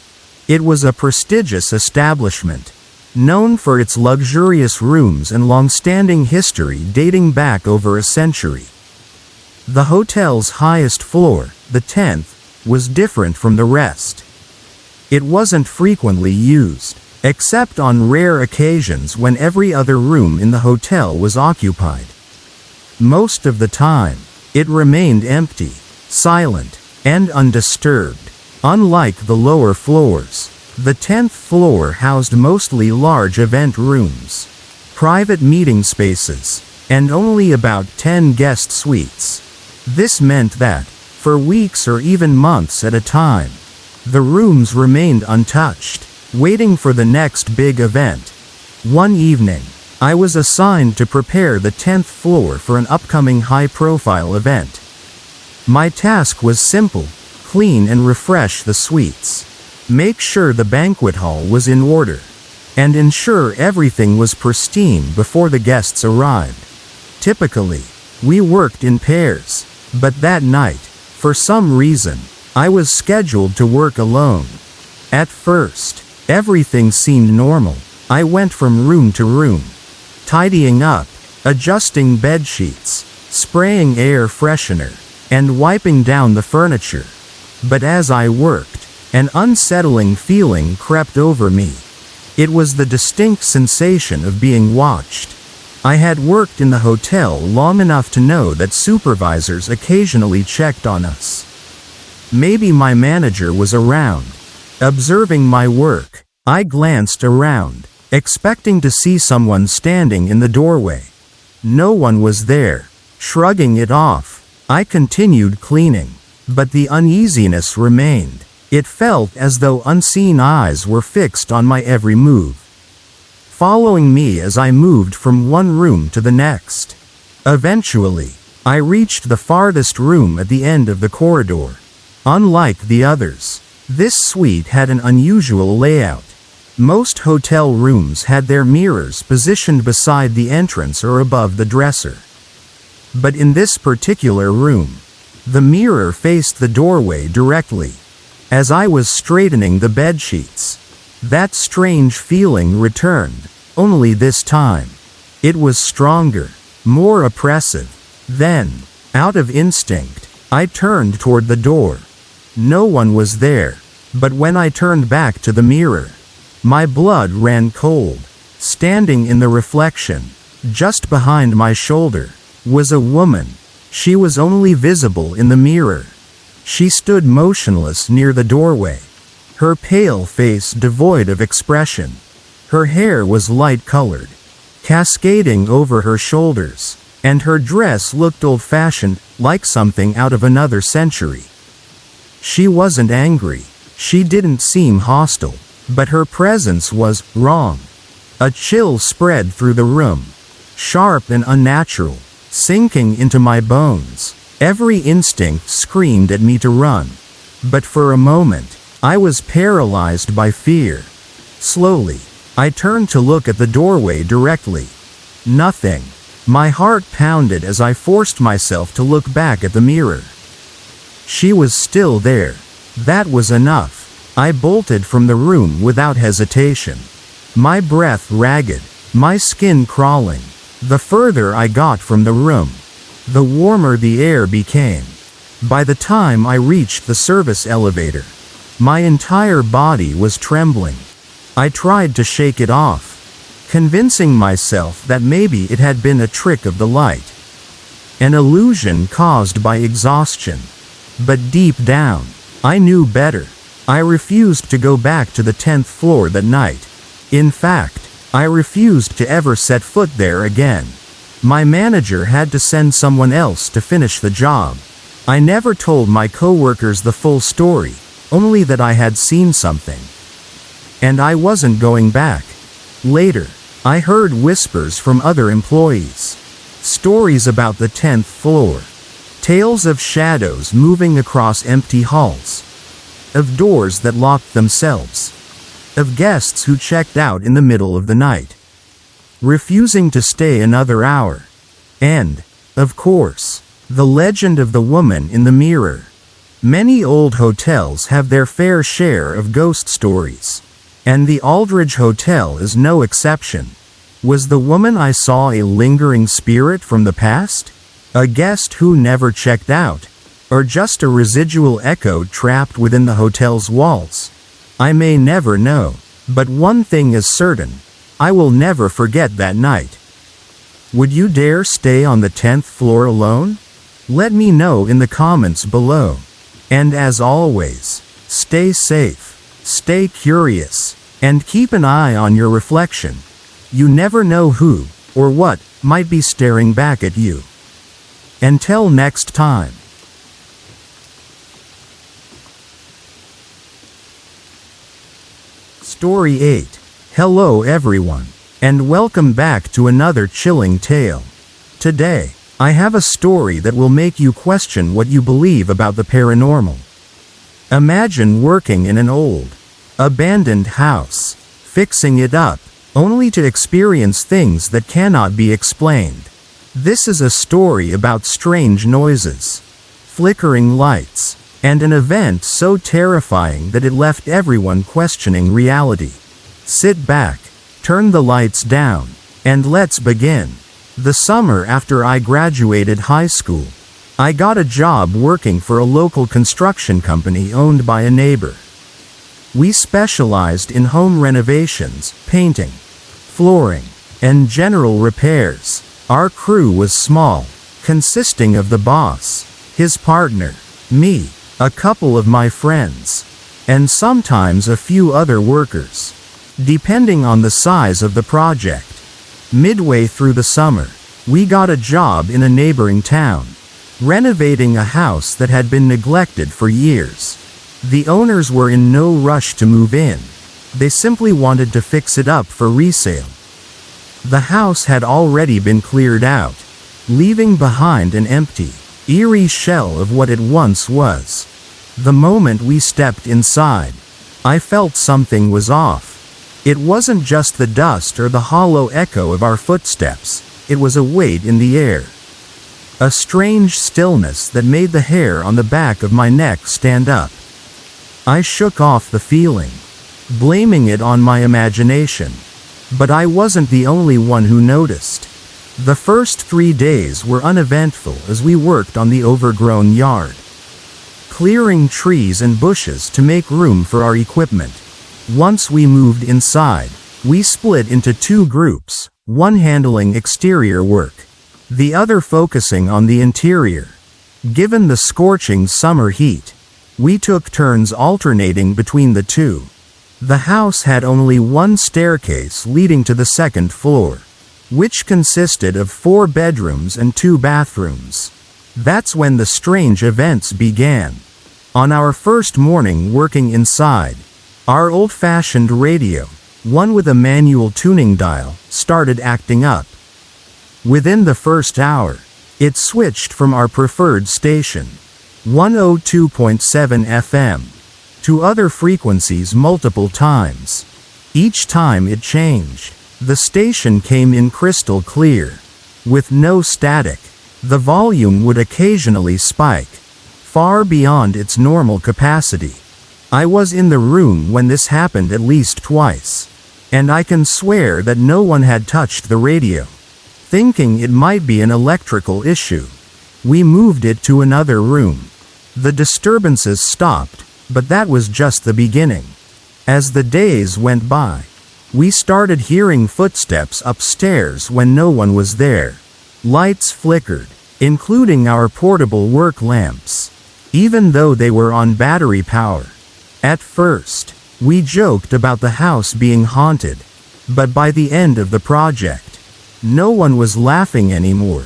It was a prestigious establishment, known for its luxurious rooms and long-standing history dating back over a century. The hotel's highest floor, the 10th, was different from the rest. It wasn't frequently used, except on rare occasions when every other room in the hotel was occupied. Most of the time, it remained empty, silent, and undisturbed. Unlike the lower floors, the 10th floor housed mostly large event rooms, private meeting spaces, and only about 10 guest suites. This meant that, for weeks or even months at a time, the rooms remained untouched, waiting for the next big event. One evening, I was assigned to prepare the 10th floor for an upcoming high-profile event. My task was simple: clean and refresh the suites, make sure the banquet hall was in order, and ensure everything was pristine before the guests arrived. Typically, we worked in pairs, but that night, for some reason, I was scheduled to work alone. At first, everything seemed normal. I went from room to room, tidying up, adjusting bed sheets, spraying air freshener, and wiping down the furniture. But as I worked, an unsettling feeling crept over me. It was the distinct sensation of being watched. I had worked in the hotel long enough to know that supervisors occasionally checked on us. Maybe my manager was around, observing my work. I glanced around, expecting to see someone standing in the doorway. No one was there. Shrugging it off, I continued cleaning, but the uneasiness remained. It felt as though unseen eyes were fixed on my every move, following me as I moved from one room to the next. Eventually, I reached the farthest room at the end of the corridor. Unlike the others, this suite had an unusual layout. Most hotel rooms had their mirrors positioned beside the entrance or above the dresser. But in this particular room, the mirror faced the doorway directly. As I was straightening the bedsheets, that strange feeling returned, only this time. It was stronger, more oppressive. Then, out of instinct, I turned toward the door. No one was there, but when I turned back to the mirror, my blood ran cold. Standing in the reflection, just behind my shoulder, was a woman. She was only visible in the mirror. She stood motionless near the doorway, her pale face devoid of expression. Her hair was light-colored, cascading over her shoulders, and her dress looked old-fashioned, like something out of another century. She wasn't angry. She didn't seem hostile, but her presence was wrong. A chill spread through the room, sharp and unnatural, sinking into my bones. Every instinct screamed at me to run. But for a moment, I was paralyzed by fear. Slowly, I turned to look at the doorway directly. Nothing. My heart pounded as I forced myself to look back at the mirror. She was still there. That was enough. I bolted from the room without hesitation. My breath ragged, my skin crawling. The further I got from the room, the warmer the air became. By the time I reached the service elevator, my entire body was trembling. I tried to shake it off, convincing myself that maybe it had been a trick of the light, an illusion caused by exhaustion. But deep down, I knew better. I refused to go back to the 10th floor that night. In fact, I refused to ever set foot there again. My manager had to send someone else to finish the job. I never told my coworkers the full story, only that I had seen something. And I wasn't going back. Later, I heard whispers from other employees. Stories about the 10th floor. Tales of shadows moving across empty halls. Of doors that locked themselves. Of guests who checked out in the middle of the night, refusing to stay another hour. And, of course, the legend of the woman in the mirror. Many old hotels have their fair share of ghost stories, and the Aldridge Hotel is no exception. Was the woman I saw a lingering spirit from the past? A guest who never checked out? Or just a residual echo trapped within the hotel's walls? I may never know, but one thing is certain. I will never forget that night. Would you dare stay on the 10th floor alone? Let me know in the comments below. And as always, stay safe, stay curious, and keep an eye on your reflection. You never know who, or what, might be staring back at you. Until next time. Story 8. Hello everyone, and welcome back to another chilling tale. Today, I have a story that will make you question what you believe about the paranormal. Imagine working in an old, abandoned house, fixing it up, only to experience things that cannot be explained. This is a story about strange noises, flickering lights, and an event so terrifying that it left everyone questioning reality. Sit back, turn the lights down, and let's begin. The summer after I graduated high school, I got a job working for a local construction company owned by a neighbor. We specialized in home renovations, painting, flooring, and general repairs. Our crew was small, consisting of the boss, his partner, me, a couple of my friends, and sometimes a few other workers, depending on the size of the project. Midway through the summer, we got a job in a neighboring town, renovating a house that had been neglected for years. The owners were in no rush to move in. They simply wanted to fix it up for resale. The house had already been cleared out, leaving behind an empty, eerie shell of what it once was. The moment we stepped inside, I felt something was off. It wasn't just the dust or the hollow echo of our footsteps, it was a weight in the air. A strange stillness that made the hair on the back of my neck stand up. I shook off the feeling, blaming it on my imagination. But I wasn't the only one who noticed. The first 3 days were uneventful as we worked on the overgrown yard, clearing trees and bushes to make room for our equipment. Once we moved inside, we split into 2 groups, one handling exterior work, the other focusing on the interior. Given the scorching summer heat, we took turns alternating between the two. The house had only one staircase leading to the 2nd floor, which consisted of 4 bedrooms and 2 bathrooms. That's when the strange events began. On our first morning working inside, our old-fashioned radio, one with a manual tuning dial, started acting up. Within the first hour, It switched from our preferred station, 102.7 FM, to other frequencies multiple times. Each time it changed, the station came in crystal clear, with no static. The volume would occasionally spike, far beyond its normal capacity. I was in the room when this happened at least twice, and I can swear that no one had touched the radio, thinking it might be an electrical issue. We moved it to another room. The disturbances stopped, but that was just the beginning. As the days went by, we started hearing footsteps upstairs when no one was there. Lights flickered, including our portable work lamps, even though they were on battery power. At first, we joked about the house being haunted, but by the end of the project, no one was laughing anymore.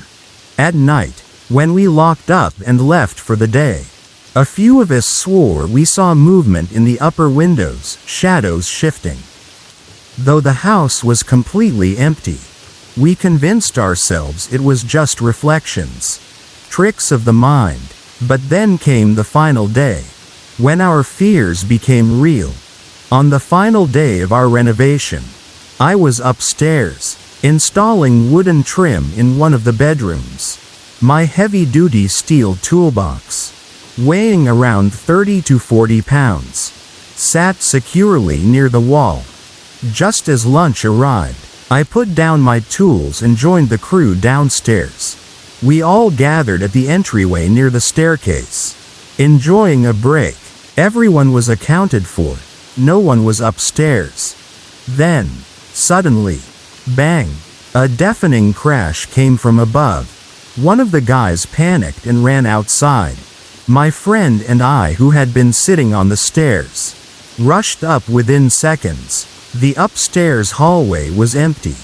At night, when we locked up and left for the day, a few of us swore we saw movement in the upper windows, shadows shifting. Though the house was completely empty, we convinced ourselves it was just reflections, tricks of the mind. But then came the final day, when our fears became real. On the final day of our renovation, I was upstairs, installing wooden trim in one of the bedrooms. My heavy-duty steel toolbox, weighing around 30 to 40 pounds, sat securely near the wall. Just as lunch arrived, I put down my tools and joined the crew downstairs. We all gathered at the entryway near the staircase, enjoying a break. Everyone was accounted for. No one was upstairs. Then, suddenly, bang! A deafening crash came from above. One of the guys panicked and ran outside. My friend and I, who had been sitting on the stairs, rushed up within seconds. The upstairs hallway was empty,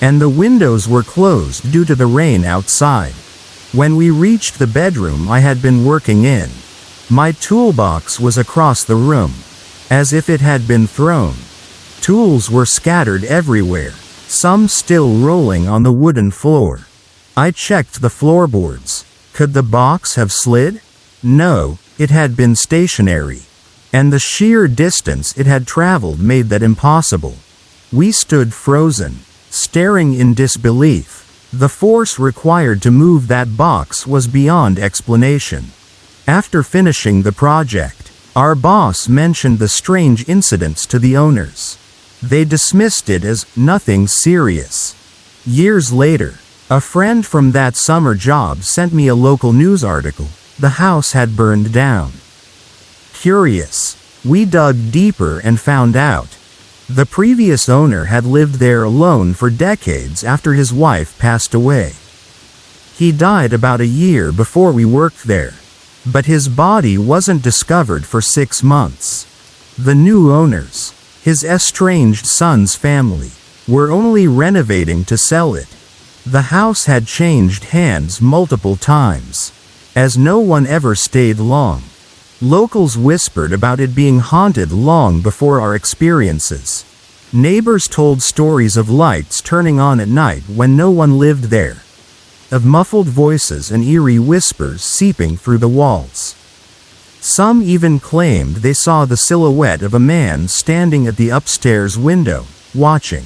and the windows were closed due to the rain outside. When we reached the bedroom I had been working in, my toolbox was across the room, as if it had been thrown. Tools were scattered everywhere, some still rolling on the wooden floor. I checked the floorboards. Could the box have slid? No, it had been stationary, and the sheer distance it had traveled made that impossible. We stood frozen, staring in disbelief. The force required to move that box was beyond explanation. After finishing the project, our boss mentioned the strange incidents to the owners. They dismissed it as nothing serious. Years later, a friend from that summer job sent me a local news article. The house had burned down. Curious, we dug deeper and found out the previous owner had lived there alone for decades after his wife passed away. He died about a year before we worked there, but his body wasn't discovered for 6 months. The new owners, his estranged son's family, were only renovating to sell it. The house had changed hands multiple times, as no one ever stayed long. Locals whispered about it being haunted long before our experiences. Neighbors told stories of lights turning on at night when no one lived there, of muffled voices and eerie whispers seeping through the walls. Some even claimed they saw the silhouette of a man standing at the upstairs window, watching.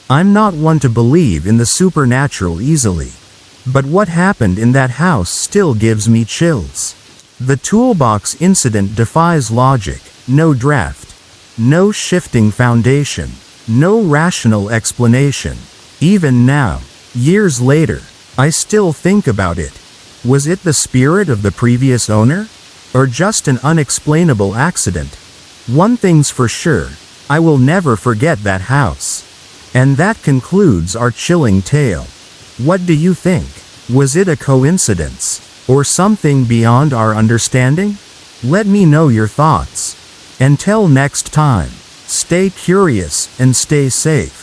I'm not one to believe in the supernatural easily, but what happened in that house still gives me chills. The toolbox incident defies logic. No draft, no shifting foundation, no rational explanation. Even now, years later, I still think about it. Was it the spirit of the previous owner? Or just an unexplainable accident? One thing's for sure, I will never forget that house. And that concludes our chilling tale. What do you think? Was it a coincidence, or something beyond our understanding? Let me know your thoughts. Until next time, stay curious and stay safe.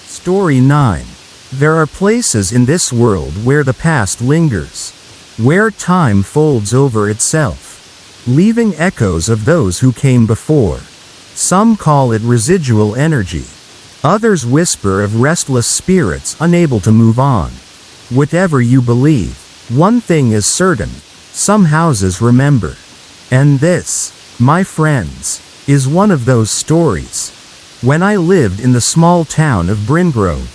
Story 9. There are places in this world where the past lingers, where time folds over itself, leaving echoes of those who came before. Some call it residual energy. Others whisper of restless spirits unable to move on. Whatever you believe, one thing is certain: some houses remember. And this, my friends, is one of those stories. When I lived in the small town of Bringrove,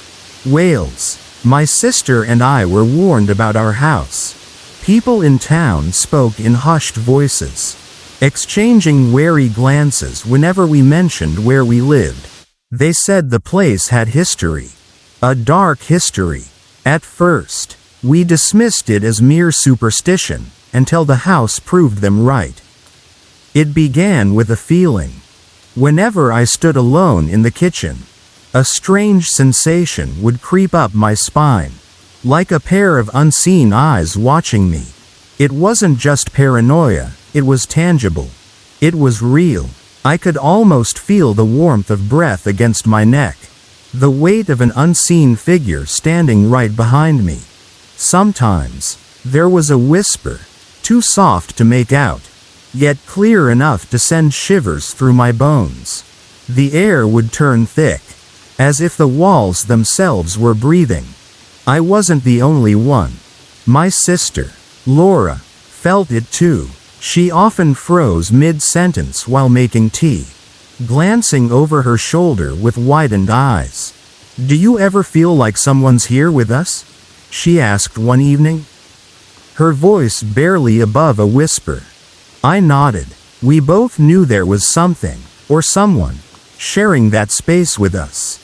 Wales, my sister and I were warned about our house. People in town spoke in hushed voices, exchanging wary glances whenever we mentioned where we lived. They said the place had history. A dark history. At first, we dismissed it as mere superstition, until the house proved them right. It began with a feeling. Whenever I stood alone in the kitchen, a strange sensation would creep up my spine, like a pair of unseen eyes watching me. It wasn't just paranoia, it was tangible. It was real. I could almost feel the warmth of breath against my neck, the weight of an unseen figure standing right behind me. Sometimes, there was a whisper, too soft to make out, yet clear enough to send shivers through my bones. The air would turn thick, as if the walls themselves were breathing. I wasn't the only one. My sister, Laura, felt it too. She often froze mid-sentence while making tea, glancing over her shoulder with widened eyes. "Do you ever feel like someone's here with us?" she asked one evening, her voice barely above a whisper. I nodded. We both knew there was something, or someone, sharing that space with us.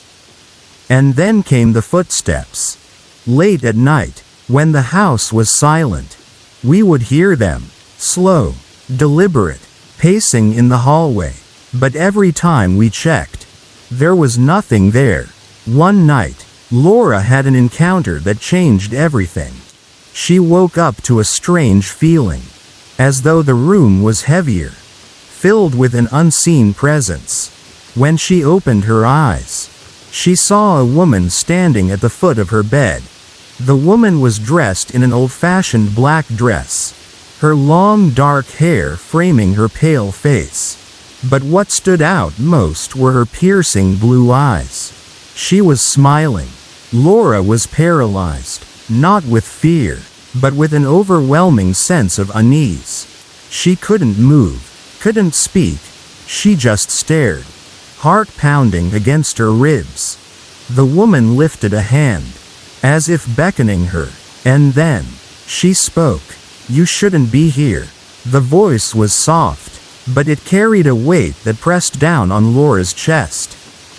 And then came the footsteps. Late at night, when the house was silent, we would hear them, slow, deliberate, pacing in the hallway. But every time we checked, there was nothing there. One night, Laura had an encounter that changed everything. She woke up to a strange feeling, as though the room was heavier, filled with an unseen presence. When she opened her eyes, she saw a woman standing at the foot of her bed. The woman was dressed in an old-fashioned black dress, her long dark hair framing her pale face. But what stood out most were her piercing blue eyes. She was smiling. Laura was paralyzed, not with fear, but with an overwhelming sense of unease. She couldn't move, couldn't speak. She just stared, heart pounding against her ribs. The woman lifted a hand, as if beckoning her, and then, she spoke. "You shouldn't be here." The voice was soft, but it carried a weight that pressed down on Laura's chest.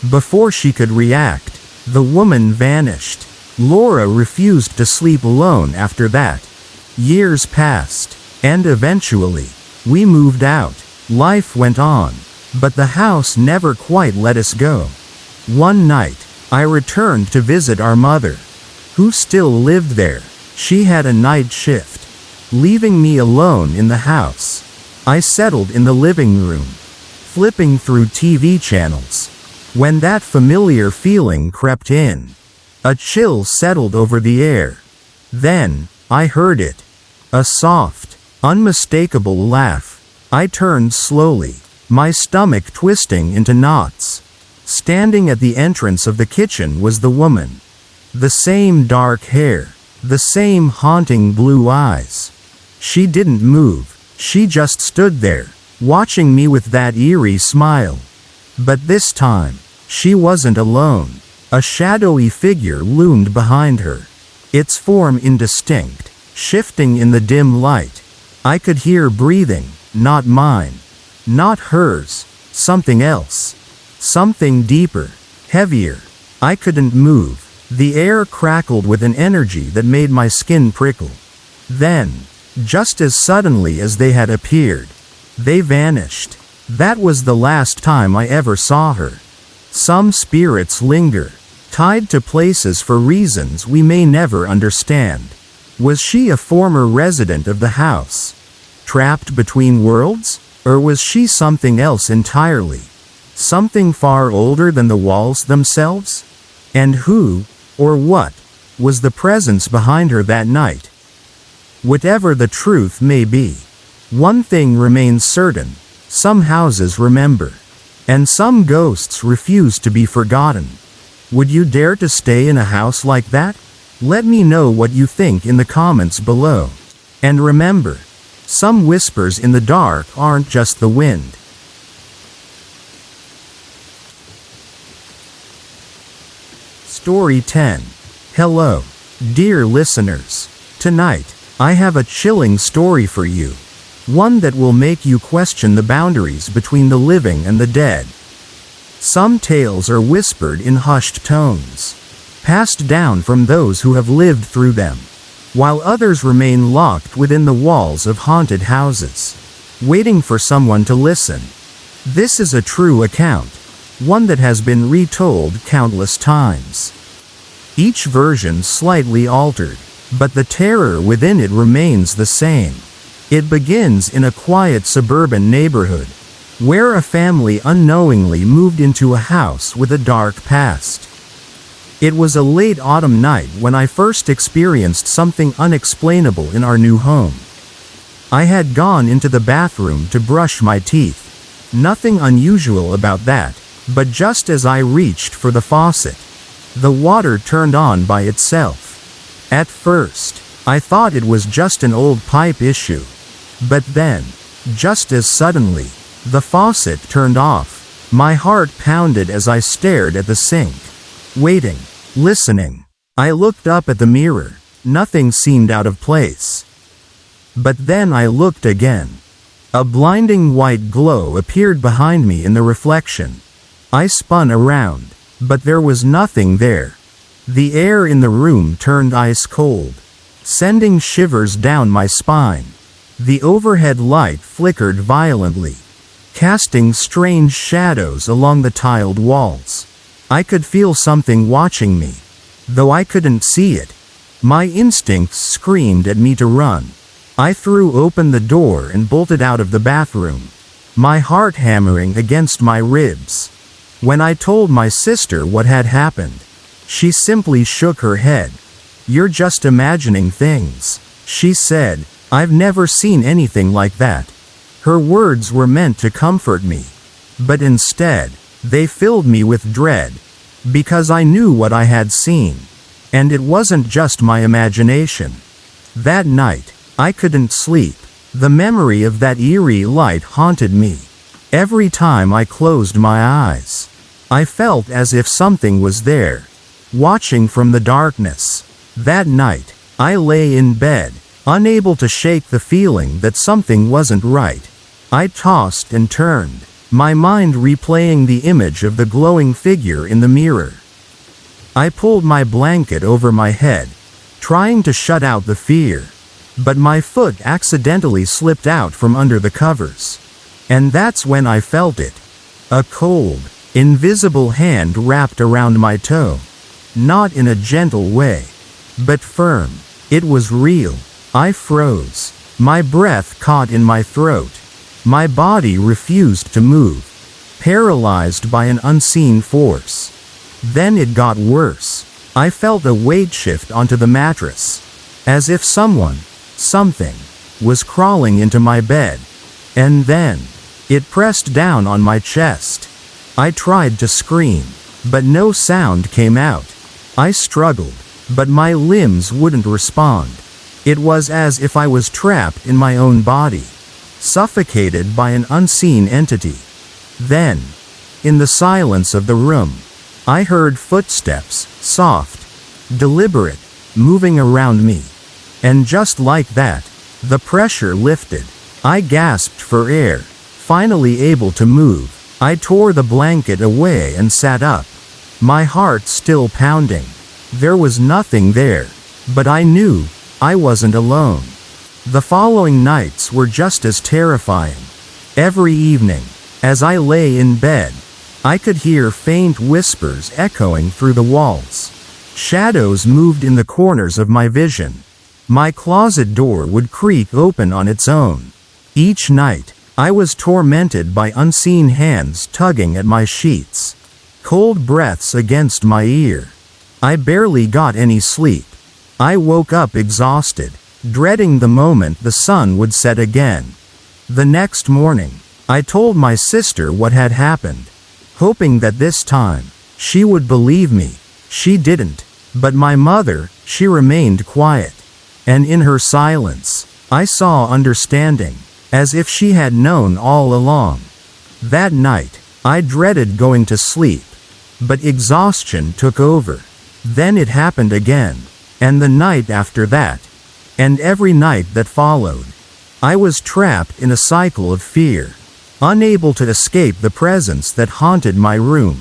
Before she could react, the woman vanished. Laura refused to sleep alone after that. Years passed, and eventually, we moved out. Life went on, but the house never quite let us go. One night, I returned to visit our mother, who still lived there. She had a night shift, leaving me alone in the house. I settled in the living room, flipping through TV channels, when that familiar feeling crept in. A chill settled over the air. Then, I heard it. A soft, unmistakable laugh. I turned slowly, my stomach twisting into knots. Standing at the entrance of the kitchen was the woman. The same dark hair, the same haunting blue eyes. She didn't move, she just stood there, watching me with that eerie smile. But this time, she wasn't alone. A shadowy figure loomed behind her, its form indistinct, shifting in the dim light. I could hear breathing, not mine, not hers, something else. Something deeper, heavier. I couldn't move. The air crackled with an energy that made my skin prickle. Then, just as suddenly as they had appeared, they vanished. That was the last time I ever saw her. Some spirits linger, tied to places for reasons we may never understand. Was she a former resident of the house, trapped between worlds? Or was she something else entirely? Something far older than the walls themselves? And who, or what, was the presence behind her that night? Whatever the truth may be, one thing remains certain: some houses remember, and some ghosts refuse to be forgotten. Would you dare to stay in a house like that? Let me know what you think in the comments below. And remember, some whispers in the dark aren't just the wind. Story 10. Hello, dear listeners. Tonight, I have a chilling story for you. One that will make you question the boundaries between the living and the dead. Some tales are whispered in hushed tones, passed down from those who have lived through them, while others remain locked within the walls of haunted houses, waiting for someone to listen. This is a true account, one that has been retold countless times. Each version slightly altered, but the terror within it remains the same. It begins in a quiet suburban neighborhood, where a family unknowingly moved into a house with a dark past. It was a late autumn night when I first experienced something unexplainable in our new home. I had gone into the bathroom to brush my teeth. Nothing unusual about that, but just as I reached for the faucet, the water turned on by itself. At first, I thought it was just an old pipe issue. But then, just as suddenly, the faucet turned off. My heart pounded as I stared at the sink. Waiting, listening. I looked up at the mirror. Nothing seemed out of place. But then I looked again. A blinding white glow appeared behind me in the reflection. I spun around, but there was nothing there. The air in the room turned ice cold, sending shivers down my spine. The overhead light flickered violently, casting strange shadows along the tiled walls. I could feel something watching me, though I couldn't see it. My instincts screamed at me to run. I threw open the door and bolted out of the bathroom, my heart hammering against my ribs. When I told my sister what had happened, she simply shook her head. "You're just imagining things," she said. "I've never seen anything like that." Her words were meant to comfort me, but instead, they filled me with dread, because I knew what I had seen, and it wasn't just my imagination. That night, I couldn't sleep. The memory of that eerie light haunted me. Every time I closed my eyes, I felt as if something was there, watching from the darkness. That night, I lay in bed, unable to shake the feeling that something wasn't right. I tossed and turned, my mind replaying the image of the glowing figure in the mirror. I pulled my blanket over my head, trying to shut out the fear, but my foot accidentally slipped out from under the covers. And that's when I felt it. A cold, invisible hand wrapped around my toe. Not in a gentle way, but firm. It was real. I froze. My breath caught in my throat. My body refused to move, paralyzed by an unseen force. Then it got worse. I felt a weight shift onto the mattress, as if something, was crawling into my bed. And then, it pressed down on my chest. I tried to scream, but no sound came out. I struggled, but my limbs wouldn't respond. It was as if I was trapped in my own body, suffocated by an unseen entity. Then, in the silence of the room, I heard footsteps, soft, deliberate, moving around me. And just like that, the pressure lifted. I gasped for air, finally able to move. I tore the blanket away and sat up, my heart still pounding. There was nothing there, but I knew I wasn't alone. The following nights were just as terrifying. Every evening, as I lay in bed, I could hear faint whispers echoing through the walls. Shadows moved in the corners of my vision. My closet door would creak open on its own. Each night, I was tormented by unseen hands tugging at my sheets, cold breaths against my ear. I barely got any sleep. I woke up exhausted, dreading the moment the sun would set again. The next morning, I told my sister what had happened, hoping that this time, she would believe me. She didn't. But my mother, she remained quiet. And in her silence, I saw understanding, as if she had known all along. That night, I dreaded going to sleep. But exhaustion took over. Then it happened again. And the night after that. And every night that followed. I was trapped in a cycle of fear. Unable to escape the presence that haunted my room.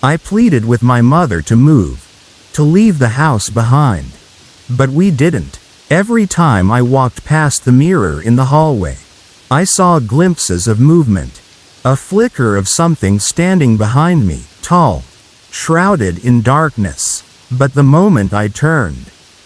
I pleaded with my mother to move. To leave the house behind. But we didn't. Every time I walked past the mirror in the hallway, I saw glimpses of movement. A flicker of something standing behind me, tall, shrouded in darkness. But the moment I turned,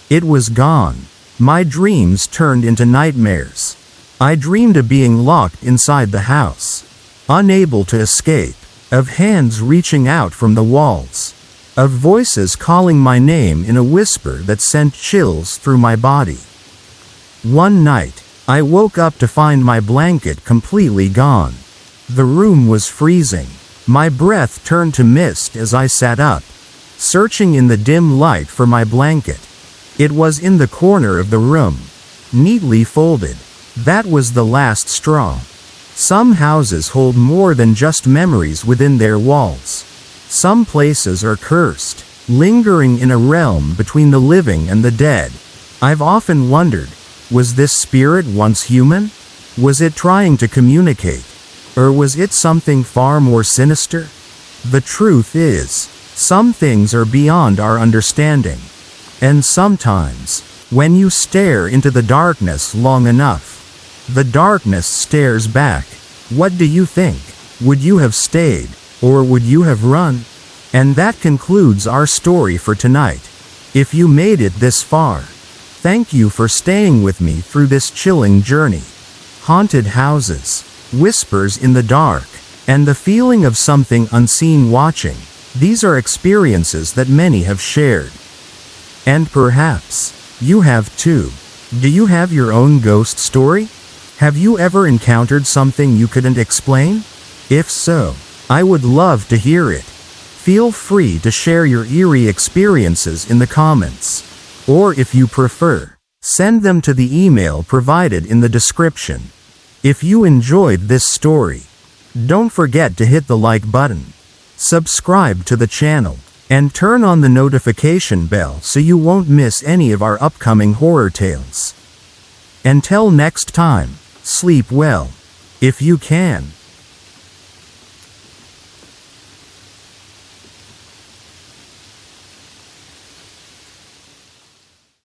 it was gone. My dreams turned into nightmares. I dreamed of being locked inside the house, unable to escape, of hands reaching out from the walls, of voices calling my name in a whisper that sent chills through my body. One night, I woke up to find my blanket completely gone. The room was freezing. My breath turned to mist as I sat up, searching in the dim light for my blanket. It was in the corner of the room, neatly folded. That was the last straw. Some houses hold more than just memories within their walls. Some places are cursed, lingering in a realm between the living and the dead. I've often wondered, was this spirit once human? Was it trying to communicate? Or was it something far more sinister? The truth is, some things are beyond our understanding. And sometimes, when you stare into the darkness long enough, the darkness stares back. What do you think? Would you have stayed, or would you have run? And that concludes our story for tonight. If you made it this far, thank you for staying with me through this chilling journey. Haunted houses, whispers in the dark, and the feeling of something unseen watching. These are experiences that many have shared. And perhaps, you have too. Do you have your own ghost story? Have you ever encountered something you couldn't explain? If so, I would love to hear it. Feel free to share your eerie experiences in the comments. Or if you prefer, send them to the email provided in the description. If you enjoyed this story, don't forget to hit the like button, subscribe to the channel, and turn on the notification bell so you won't miss any of our upcoming horror tales. Until next time, sleep well, if you can.